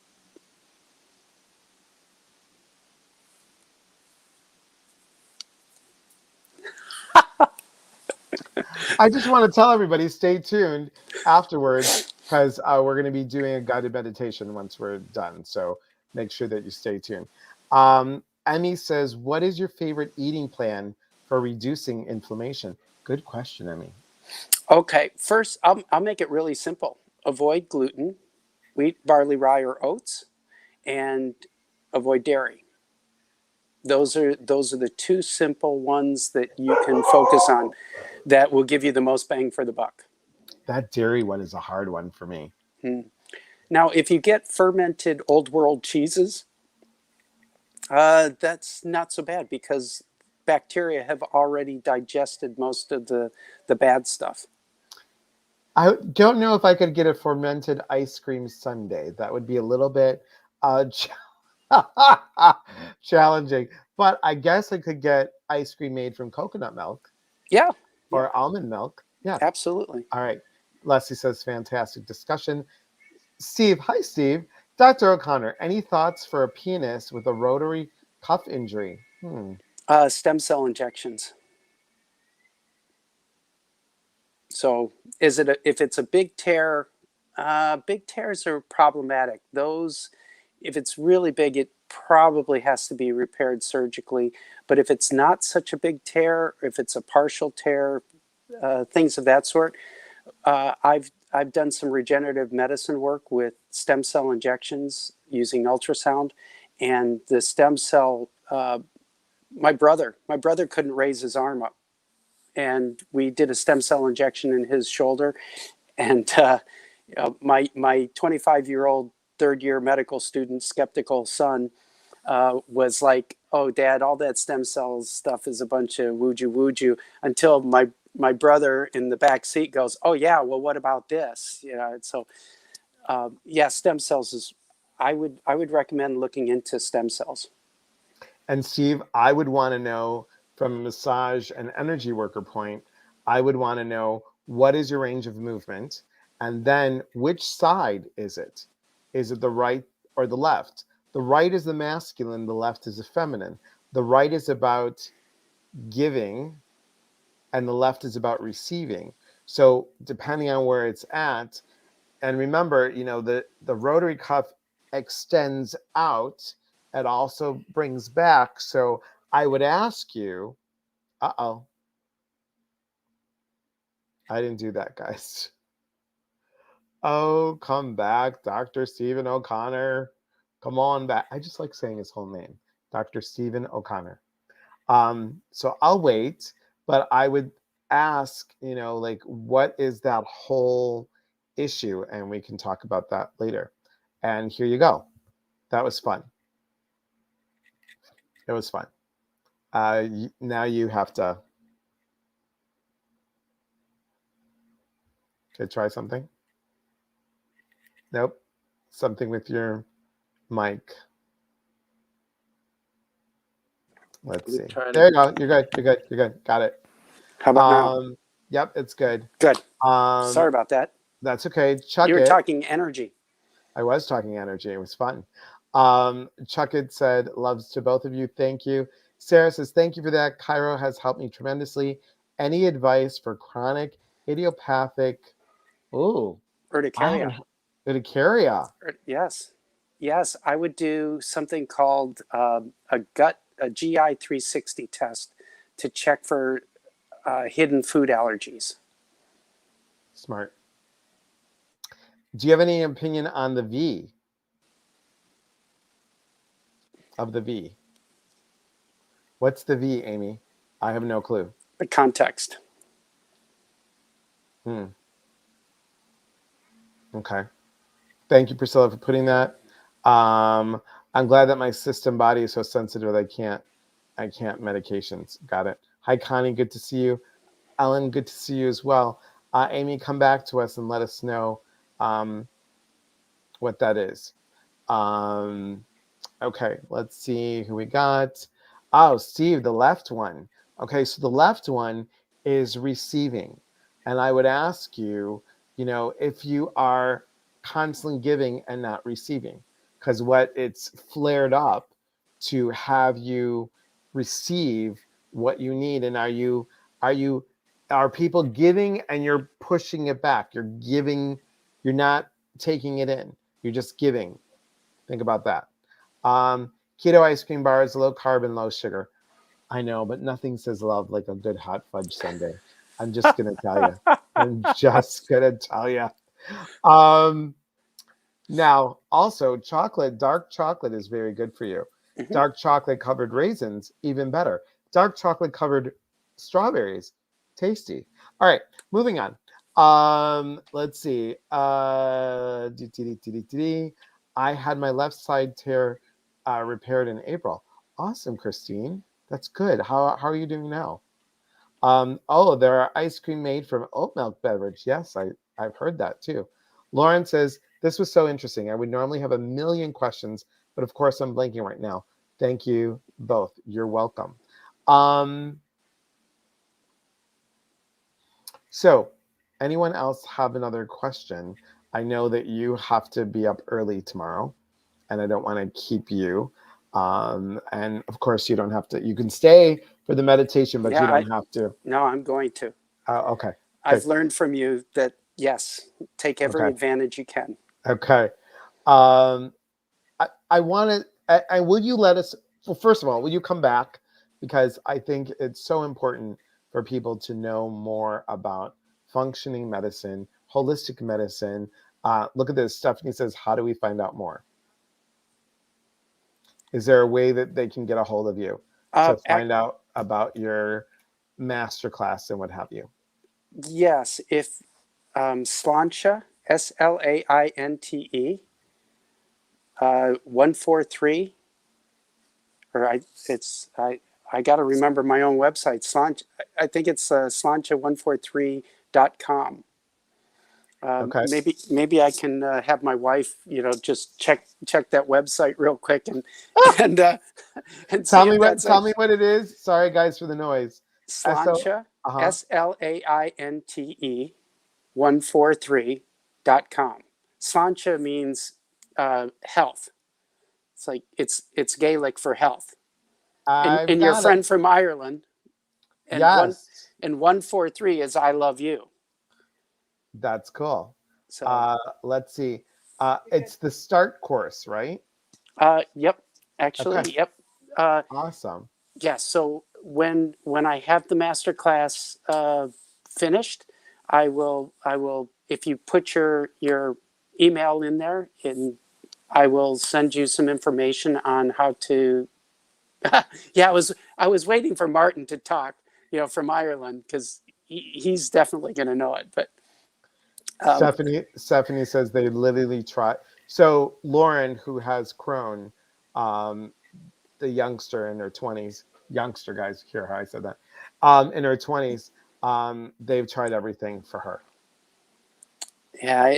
I just want to tell everybody, stay tuned afterwards because we're going to be doing a guided meditation once we're done. So make sure that you stay tuned. Emmy says, what is your favorite eating plan for reducing inflammation? Good question, Emmy. Okay, first, I'll make it really simple. Avoid gluten, wheat, barley, rye, or oats, and avoid dairy. Those are the two simple ones that you can focus on that will give you the most bang for the buck. That dairy one is a hard one for me. Now, if you get fermented old world cheeses, that's not so bad because bacteria have already digested most of the bad stuff. I don't know if I could get a fermented ice cream sundae. That would be a little bit challenging. But I guess I could get ice cream made from coconut milk. Yeah. Or almond milk. Yeah. Absolutely. All right. Leslie says, fantastic discussion. Steve, hi, Steve. Dr. O'Connor, any thoughts for a pianist with a rotary cuff injury? Stem cell injections. So if it's a big tear, big tears are problematic. Those, if it's really big, it probably has to be repaired surgically. But if it's not such a big tear, if it's a partial tear, things of that sort, I've done some regenerative medicine work with stem cell injections using ultrasound, and the stem cell. My brother couldn't raise his arm up, and we did a stem cell injection in his shoulder, and my 25-year-old third-year medical student, skeptical son, was like, "Oh, Dad, all that stem cells stuff is a bunch of woo-ju," until my brother in the back seat goes, "Oh yeah, well, what about this?" So yeah, stem cells is. I would recommend looking into stem cells. And Steve, I would want to know from a massage and energy worker point, I would want to know what is your range of movement, and then which side is it? Is it the right or the left? The right is the masculine, the left is the feminine. The right is about giving, and the left is about receiving. So depending on where it's at, and remember, the rotary cuff extends out. It also brings back. So I would ask you, I didn't do that, guys. Oh, come back, Dr. Stephen O'Connor. Come on back. I just like saying his whole name, Dr. Stephen O'Connor. So I'll wait, but I would ask, like, what is that whole issue? And we can talk about that later. And here you go. That was fun. It was fun. Now you have to. Okay, try something. Nope. Something with your mic. Let's see. There you go. You're good. You're good. You're good. Got it. How about now? Yep, it's good. Good. Sorry about that. That's okay. Chuck You were it. talking energy. I was talking energy. It was fun. Chuck it said, loves to both of you. Thank you. Sarah says, thank you for that. Chiro has helped me tremendously. Any advice for chronic idiopathic Urticaria. Urticaria. Yes. I would do something called a GI 360 test to check for hidden food allergies. Smart. Do you have any opinion on the V? Of the V? What's the V, Amy? I have no clue. The context. Okay. Thank you, Priscilla, for putting that. I'm glad that my system body is so sensitive that I can't medications. Got it. Hi, Connie. Good to see you. Ellen, good to see you as well. Amy, come back to us and let us know what that is. Okay, let's see who we got. Oh, Steve, the left one. Okay, so the left one is receiving. And I would ask you, if you are constantly giving and not receiving, because what it's flared up to have you receive what you need. And are people giving and you're pushing it back? You're giving, you're not taking it in. You're just giving. Think about that. Keto ice cream bars, low carb and low sugar. I know, but nothing says love like a good hot fudge sundae. I'm just gonna tell you. I'm just gonna tell you. Um, Now, also chocolate, dark chocolate is very good for you. Mhm. Dark chocolate covered raisins, even better. Dark chocolate covered strawberries, tasty. All right, moving on. Let's see. I had my left side tear repaired in April. Awesome, Christine. That's good. How are you doing now? Oh, there are ice cream made from oat milk beverage. Yes, I've heard that too. Lauren says, this was so interesting. I would normally have a million questions, but of course I'm blanking right now. Thank you both. You're welcome. Um, so anyone else have another question? I know that you have to be up early tomorrow and I don't want to keep you. And of course you don't have to, you can stay for the meditation, but Yeah, you don't have to. no, I'm going to. Okay, I've good. learned from you that yes, take every Okay. advantage you can. Okay. Um, I want to. I will you let us? Well, first of all, will you come back because I think it's so important for people to know more about functioning medicine, holistic medicine. Look at this. Stephanie says, "How do we find out more? Is there a way that they can get a hold of you Uh, to find out about your master class and what have you?" yes, if Slancha, Slainte, 143, or I got to remember my own website. Slancha, I think it's slancha143.com. Okay. Maybe I can have my wife, just check that website real quick and and see Tell if me what. that's a Tell me what it is. Sorry, guys, for the noise. So. Slancha, Uh huh. Slainte 143.com. Slancha means health. It's like it's Gaelic for health. I've And your got it. friend from Ireland, and Yes, 143 is I love you. that's cool. So Let's see. It's the start course, right? yep, Okay, actually yep. Uh, awesome. yeah. So when I have the master class finished, I will if you put your email in there, and I will send you some information on how to. Yeah, I was waiting for Martin to talk, from Ireland, because he's definitely going to know it. But um, Stephanie says they literally try. So Lauren, who has Crohn, um, the youngster in her 20s, youngster guys, hear how I said that, in her 20s, they've tried everything for her. yeah,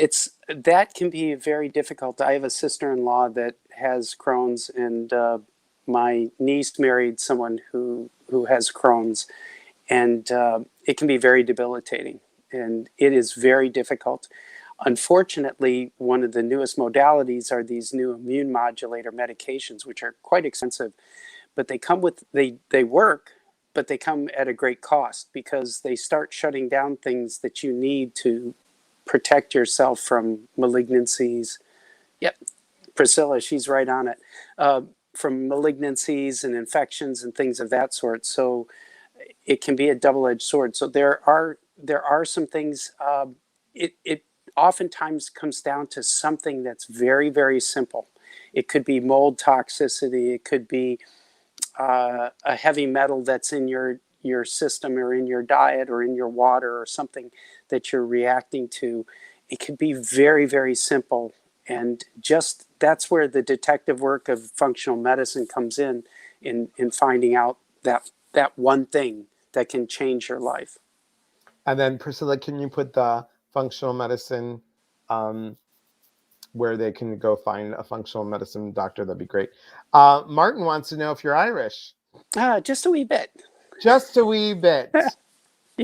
that can be very difficult. I have a sister-in-law that has Crohn's, and my niece married someone who has Crohn's, and it can be very debilitating, and it is very difficult. Unfortunately, one of the newest modalities are these new immune modulator medications, which are quite expensive, but they work, but they come at a great cost because they start shutting down things that you need to protect yourself from malignancies. Yep, Priscilla, she's right on it. From malignancies and infections and things of that sort. So it can be a double-edged sword. So there are some things. It oftentimes comes down to something that's very, very simple. It could be mold toxicity. It could be a heavy metal that's in your system or in your diet or in your water or something that you're reacting to. It could be very, very simple. And just that's where the detective work of functional medicine comes in finding out that one thing that can change your life. And then Priscilla, can you put the functional medicine um, where they can go find a functional medicine doctor? That'd be great. Martin wants to know if you're Irish. Just a wee bit. Just a wee bit.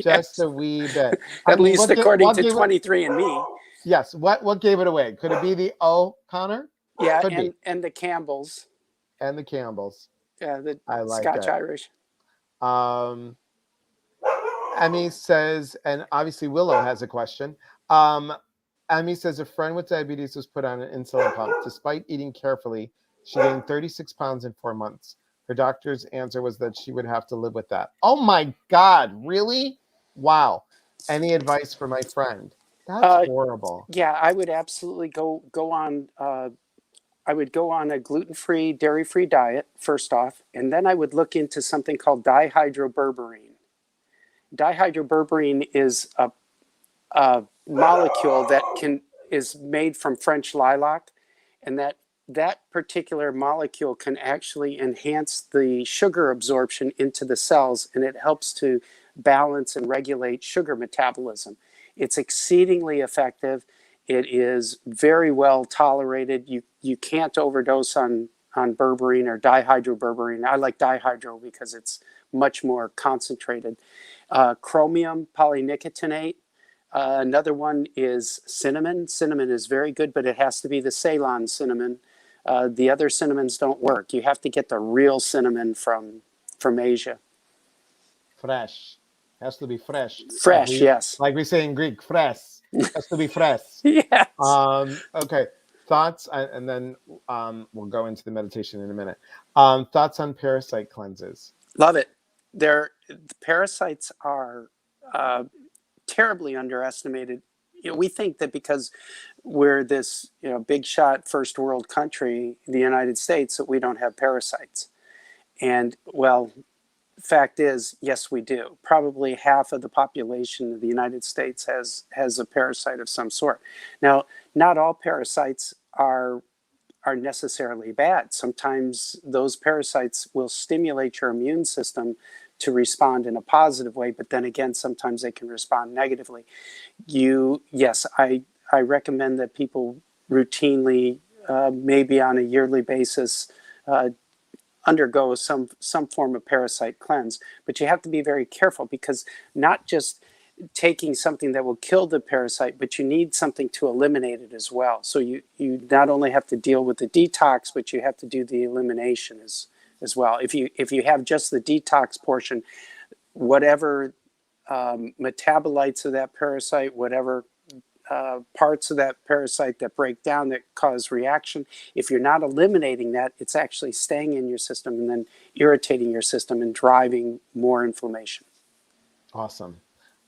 Just Yes. a wee bit. I At mean, least according what to gave it? 23andMe. Yes. What gave it away? Could it be the O, Connor? Yeah, Could be. and the Campbells, And the Campbells. the I like Scotch it. Irish. Um, Emmy says, and obviously Willow has a question. Um, Emmy says a friend with diabetes was put on an insulin pump. Despite eating carefully, she gained 36 pounds in 4 months. Her doctor's answer was that she would have to live with that. Oh my God, really? Wow. Any advice for my friend? That's Uh, horrible. yeah, I would absolutely go on. I would go on a gluten-free, dairy-free diet first off, and then I would look into something called dihydroberberine. Dihydroberberine is a molecule that is made from French lilac, and that particular molecule can actually enhance the sugar absorption into the cells, and it helps to balance and regulate sugar metabolism. It's exceedingly effective. It is very well tolerated. You can't overdose on berberine or dihydroberberine. I like dihydro because it's much more concentrated. Chromium polynicotinate. Another one is cinnamon. Cinnamon is very good, but it has to be the Ceylon cinnamon. The other cinnamons don't work. You have to get the real cinnamon from Asia. Fresh. Has to be fresh. Fresh, yes. Like we say in Greek, fresh. Has to be fresh. Yes. Okay. Thoughts, and then we'll go into the meditation in a minute. Thoughts on parasite cleanses. Love it. The parasites are terribly underestimated. We think that because we're this big shot first world country, the United States, that we don't have parasites. And well, fact is, yes, we do. Probably half of the population of the United States has a parasite of some sort. Now, not all parasites are necessarily bad. Sometimes those parasites will stimulate your immune system to respond in a positive way, but then again, sometimes they can respond negatively. Yes, I recommend that people routinely, maybe on a yearly basis, undergo some form of parasite cleanse. But you have to be very careful, because not just taking something that will kill the parasite, but you need something to eliminate it as well. So you not only have to deal with the detox, but you have to do the elimination as well. If you have just the detox portion, whatever metabolites of that parasite, whatever parts of that parasite that break down that cause reaction, if you're not eliminating that, it's actually staying in your system and then irritating your system and driving more inflammation. Awesome.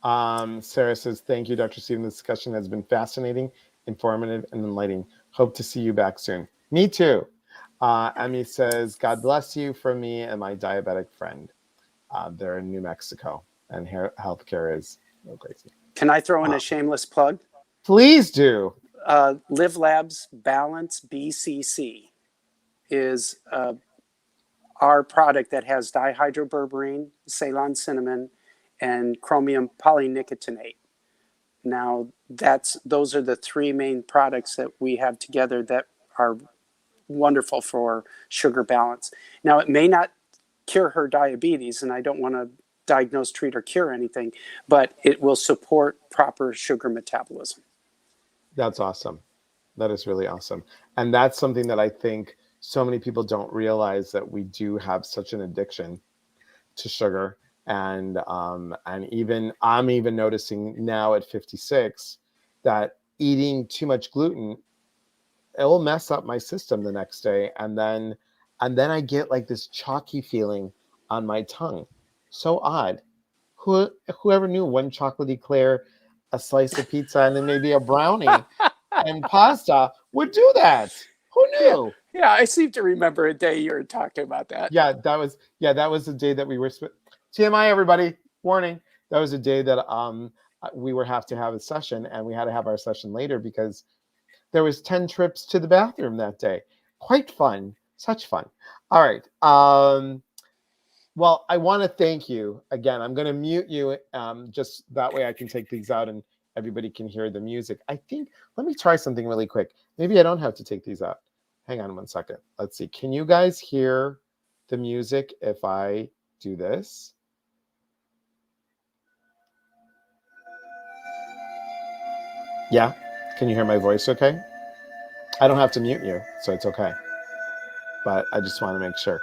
Sarah says, thank you, Dr. Stephen. The discussion has been fascinating, informative, and enlightening. Hope to see you back soon. Me too. Emmy says, God bless you from me and my diabetic friend. They're in New Mexico, and healthcare is crazy. Can I throw in a shameless plug? Please do. Live Labs Balance BCC is our product that has dihydroberberine, Ceylon cinnamon, and chromium polynicotinate. Now, those are the three main products that we have together that are wonderful for sugar balance. Now, it may not cure her diabetes, and I don't want to diagnose, treat, or cure anything, but it will support proper sugar metabolism. That's awesome. That is really awesome. And that's something that I think so many people don't realize, that we do have such an addiction to sugar. And even I'm even noticing now at 56 that eating too much gluten, it will mess up my system the next day. And then I get like this chalky feeling on my tongue. So odd. Whoever knew one chocolate eclair, a slice of pizza, and then maybe a brownie and pasta would do that? Who Yeah, knew? yeah, I seem to remember a day you were talking about that. That was the day that we were TMI, everybody. Warning. That was a day that we were have to have a session, and we had to have our session later because there was 10 trips to the bathroom that day. Quite fun. Such fun. All right. Well, I want to thank you again. I'm going to mute you just that way I can take these out and everybody can hear the music. I think, let me try something really quick. Maybe I don't have to take these out. Hang on 1 second. Let's see. Can you guys hear the music if I do this? Yeah? Can you hear my voice okay? I don't have to mute you, so it's okay. But I just want to make sure.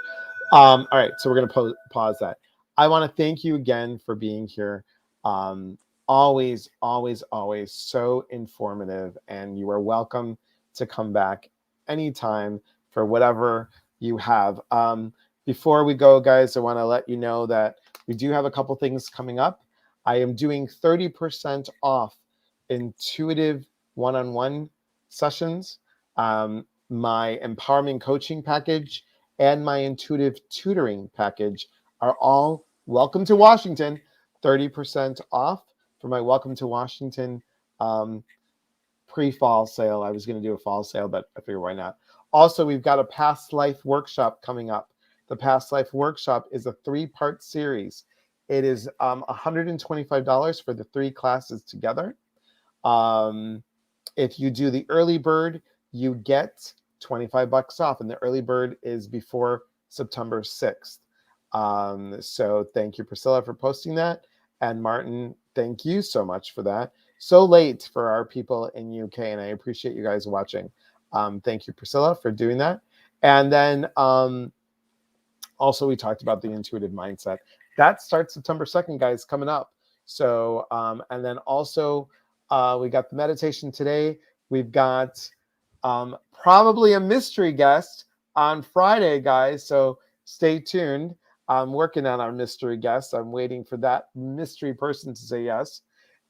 All right, so we're going to pause that. I want to thank you again for being here. Always, always, always so informative, and you are welcome to come back anytime for whatever you have. Before we go, guys, I want to let you know that we do have a couple things coming up. I am doing 30% off intuitive one-on-one sessions. My empowerment coaching package and my intuitive tutoring package are all welcome to Washington, 30% off for my welcome to Washington pre-fall sale. I was going to do a fall sale, but I figured why not. Also, we've got a past life workshop coming up. The past life workshop is a 3-part series. It is $125 for the 3 classes together. If you do the early bird, you get $25 off, and the early bird is before September 6th. So thank you, Priscilla, for posting that. And Martin, thank you so much for that. So late for our people in UK, and I appreciate you guys watching. Thank you, Priscilla, for doing that. And then also, we talked about the intuitive mindset. That starts September 2nd, guys, coming up. So, and then also, we got the meditation today. We've got probably a mystery guest on Friday, guys. So stay tuned. I'm working on our mystery guest. I'm waiting for that mystery person to say yes.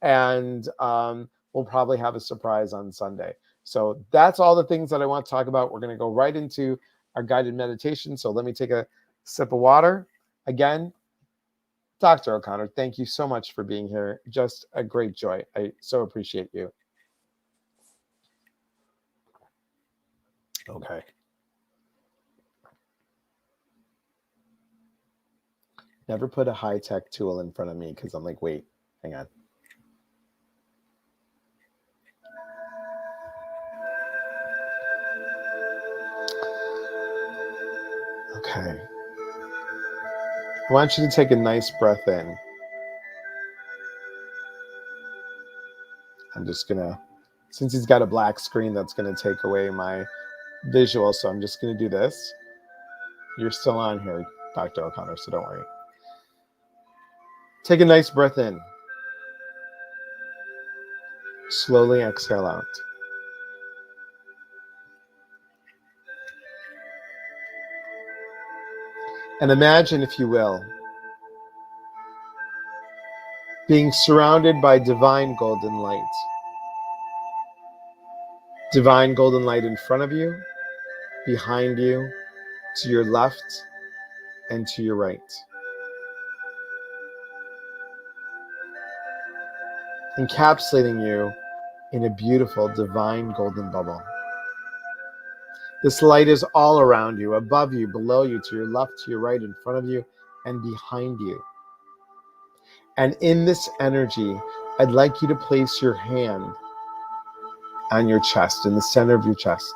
And we'll probably have a surprise on Sunday. So that's all the things that I want to talk about. We're going to go right into our guided meditation. So let me take a sip of water. Again, Dr. O'Connor, thank you so much for being here. Just a great joy. I so appreciate you. Okay. Never put a high-tech tool in front of me because I'm like, wait, hang on. Okay. I want you to take a nice breath in. I'm just going to, since he's got a black screen, that's going to take away my visual. So I'm just going to do this. You're still on here, Dr. O'Connor, so don't worry. Take a nice breath in. Slowly exhale out. And imagine, if you will, being surrounded by divine golden light. Divine golden light in front of you, behind you, to your left, and to your right. Encapsulating you in a beautiful divine golden bubble. This light is all around you, above you, below you, to your left, to your right, in front of you, and behind you. And in this energy, I'd like you to place your hand on your chest, in the center of your chest.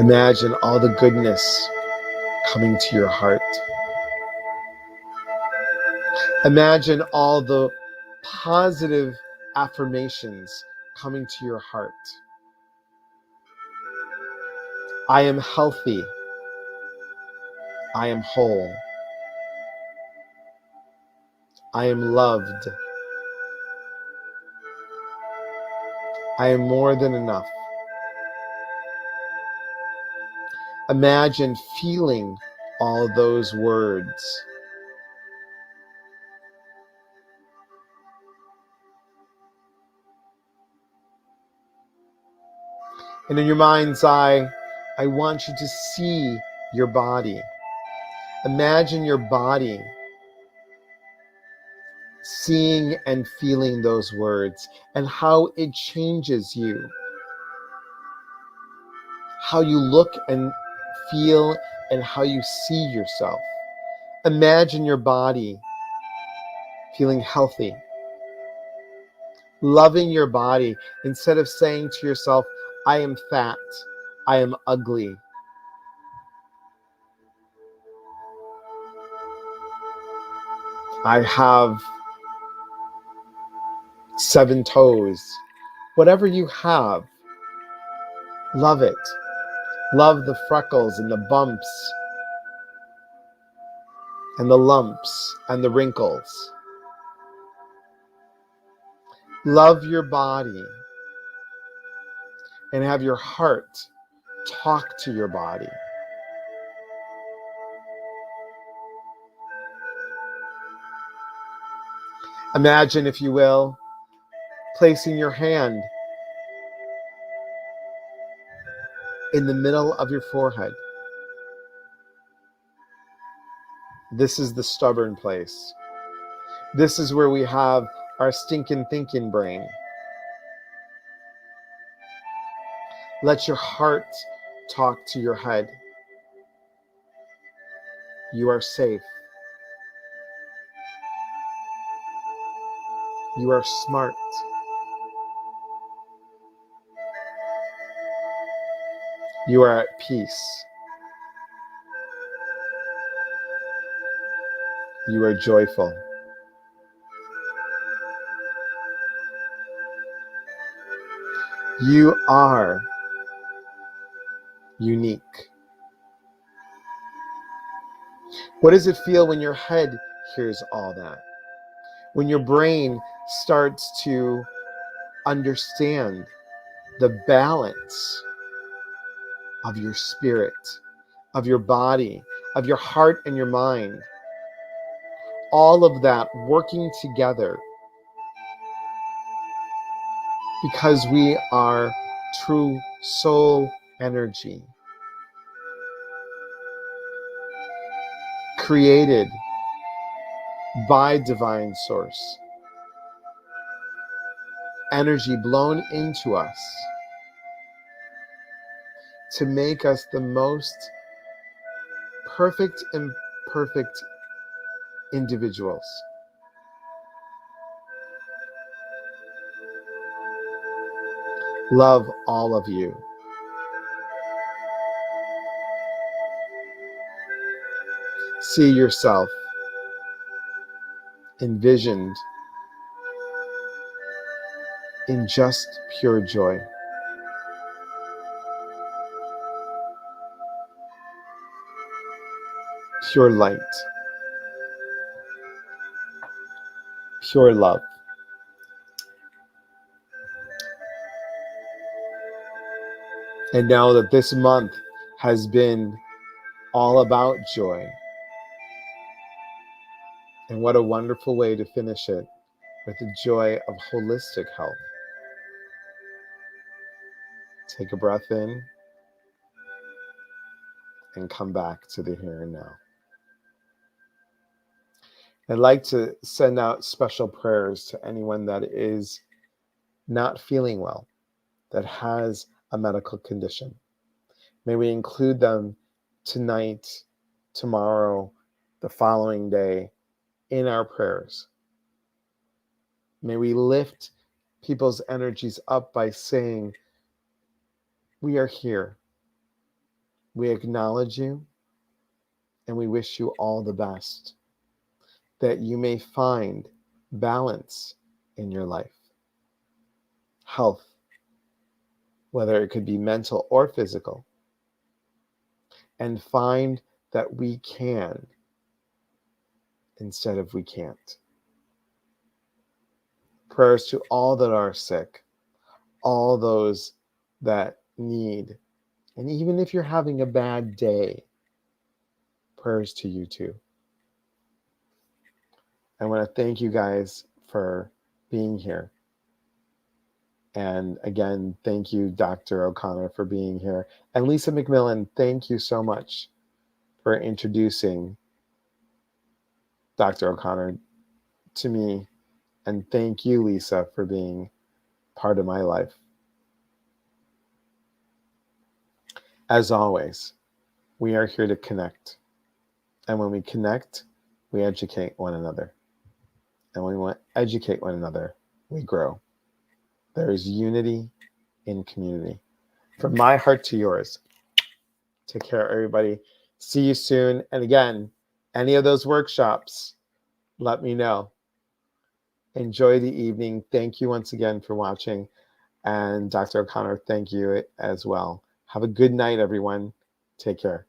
Imagine all the goodness coming to your heart. Imagine all the positive affirmations coming to your heart. I am healthy. I am whole. I am loved. I am more than enough. Imagine feeling all those words. And in your mind's eye, I want you to see your body. Imagine your body seeing and feeling those words and how it changes you. How you look and feel and how you see yourself. Imagine your body feeling healthy, loving your body instead of saying to yourself, I am fat, I am ugly. I have 7 toes. Whatever you have, love it. Love the freckles and the bumps and the lumps and the wrinkles. Love your body and have your heart talk to your body. Imagine, if you will, placing your hand in the middle of your forehead. This is the stubborn place. This is where we have our stinking thinking brain. Let your heart talk to your head. You are safe. You are smart. You are at peace. You are joyful. You are unique. What does it feel when your head hears all that? When your brain starts to understand the balance of your spirit, of your body, of your heart and your mind, all of that working together, because we are true soul energy, created by divine source, energy blown into us to make us the most perfect and perfect individuals. Love all of you. See yourself envisioned in just pure joy. Pure light. Pure love. And know that this month has been all about joy. And what a wonderful way to finish it, with the joy of holistic health. Take a breath in and come back to the here and now. I'd like to send out special prayers to anyone that is not feeling well, that has a medical condition. May we include them tonight, tomorrow, the following day in our prayers. May we lift people's energies up by saying, we are here. We acknowledge you and we wish you all the best, that you may find balance in your life, health, whether it could be mental or physical, and find that we can instead of we can't. Prayers to all that are sick, all those that need, and even if you're having a bad day, prayers to you too. I want to thank you guys for being here. And again, thank you, Dr. O'Connor, for being here. And Lisa McMillan, thank you so much for introducing Dr. O'Connor to me. And thank you, Lisa, for being part of my life. As always, we are here to connect. And when we connect, we educate one another. And when we educate one another, we grow. There is unity in community. From my heart to yours. Take care, everybody. See you soon. And again, any of those workshops, let me know. Enjoy the evening. Thank you once again for watching. And Dr. O'Connor, thank you as well. Have a good night, everyone. Take care.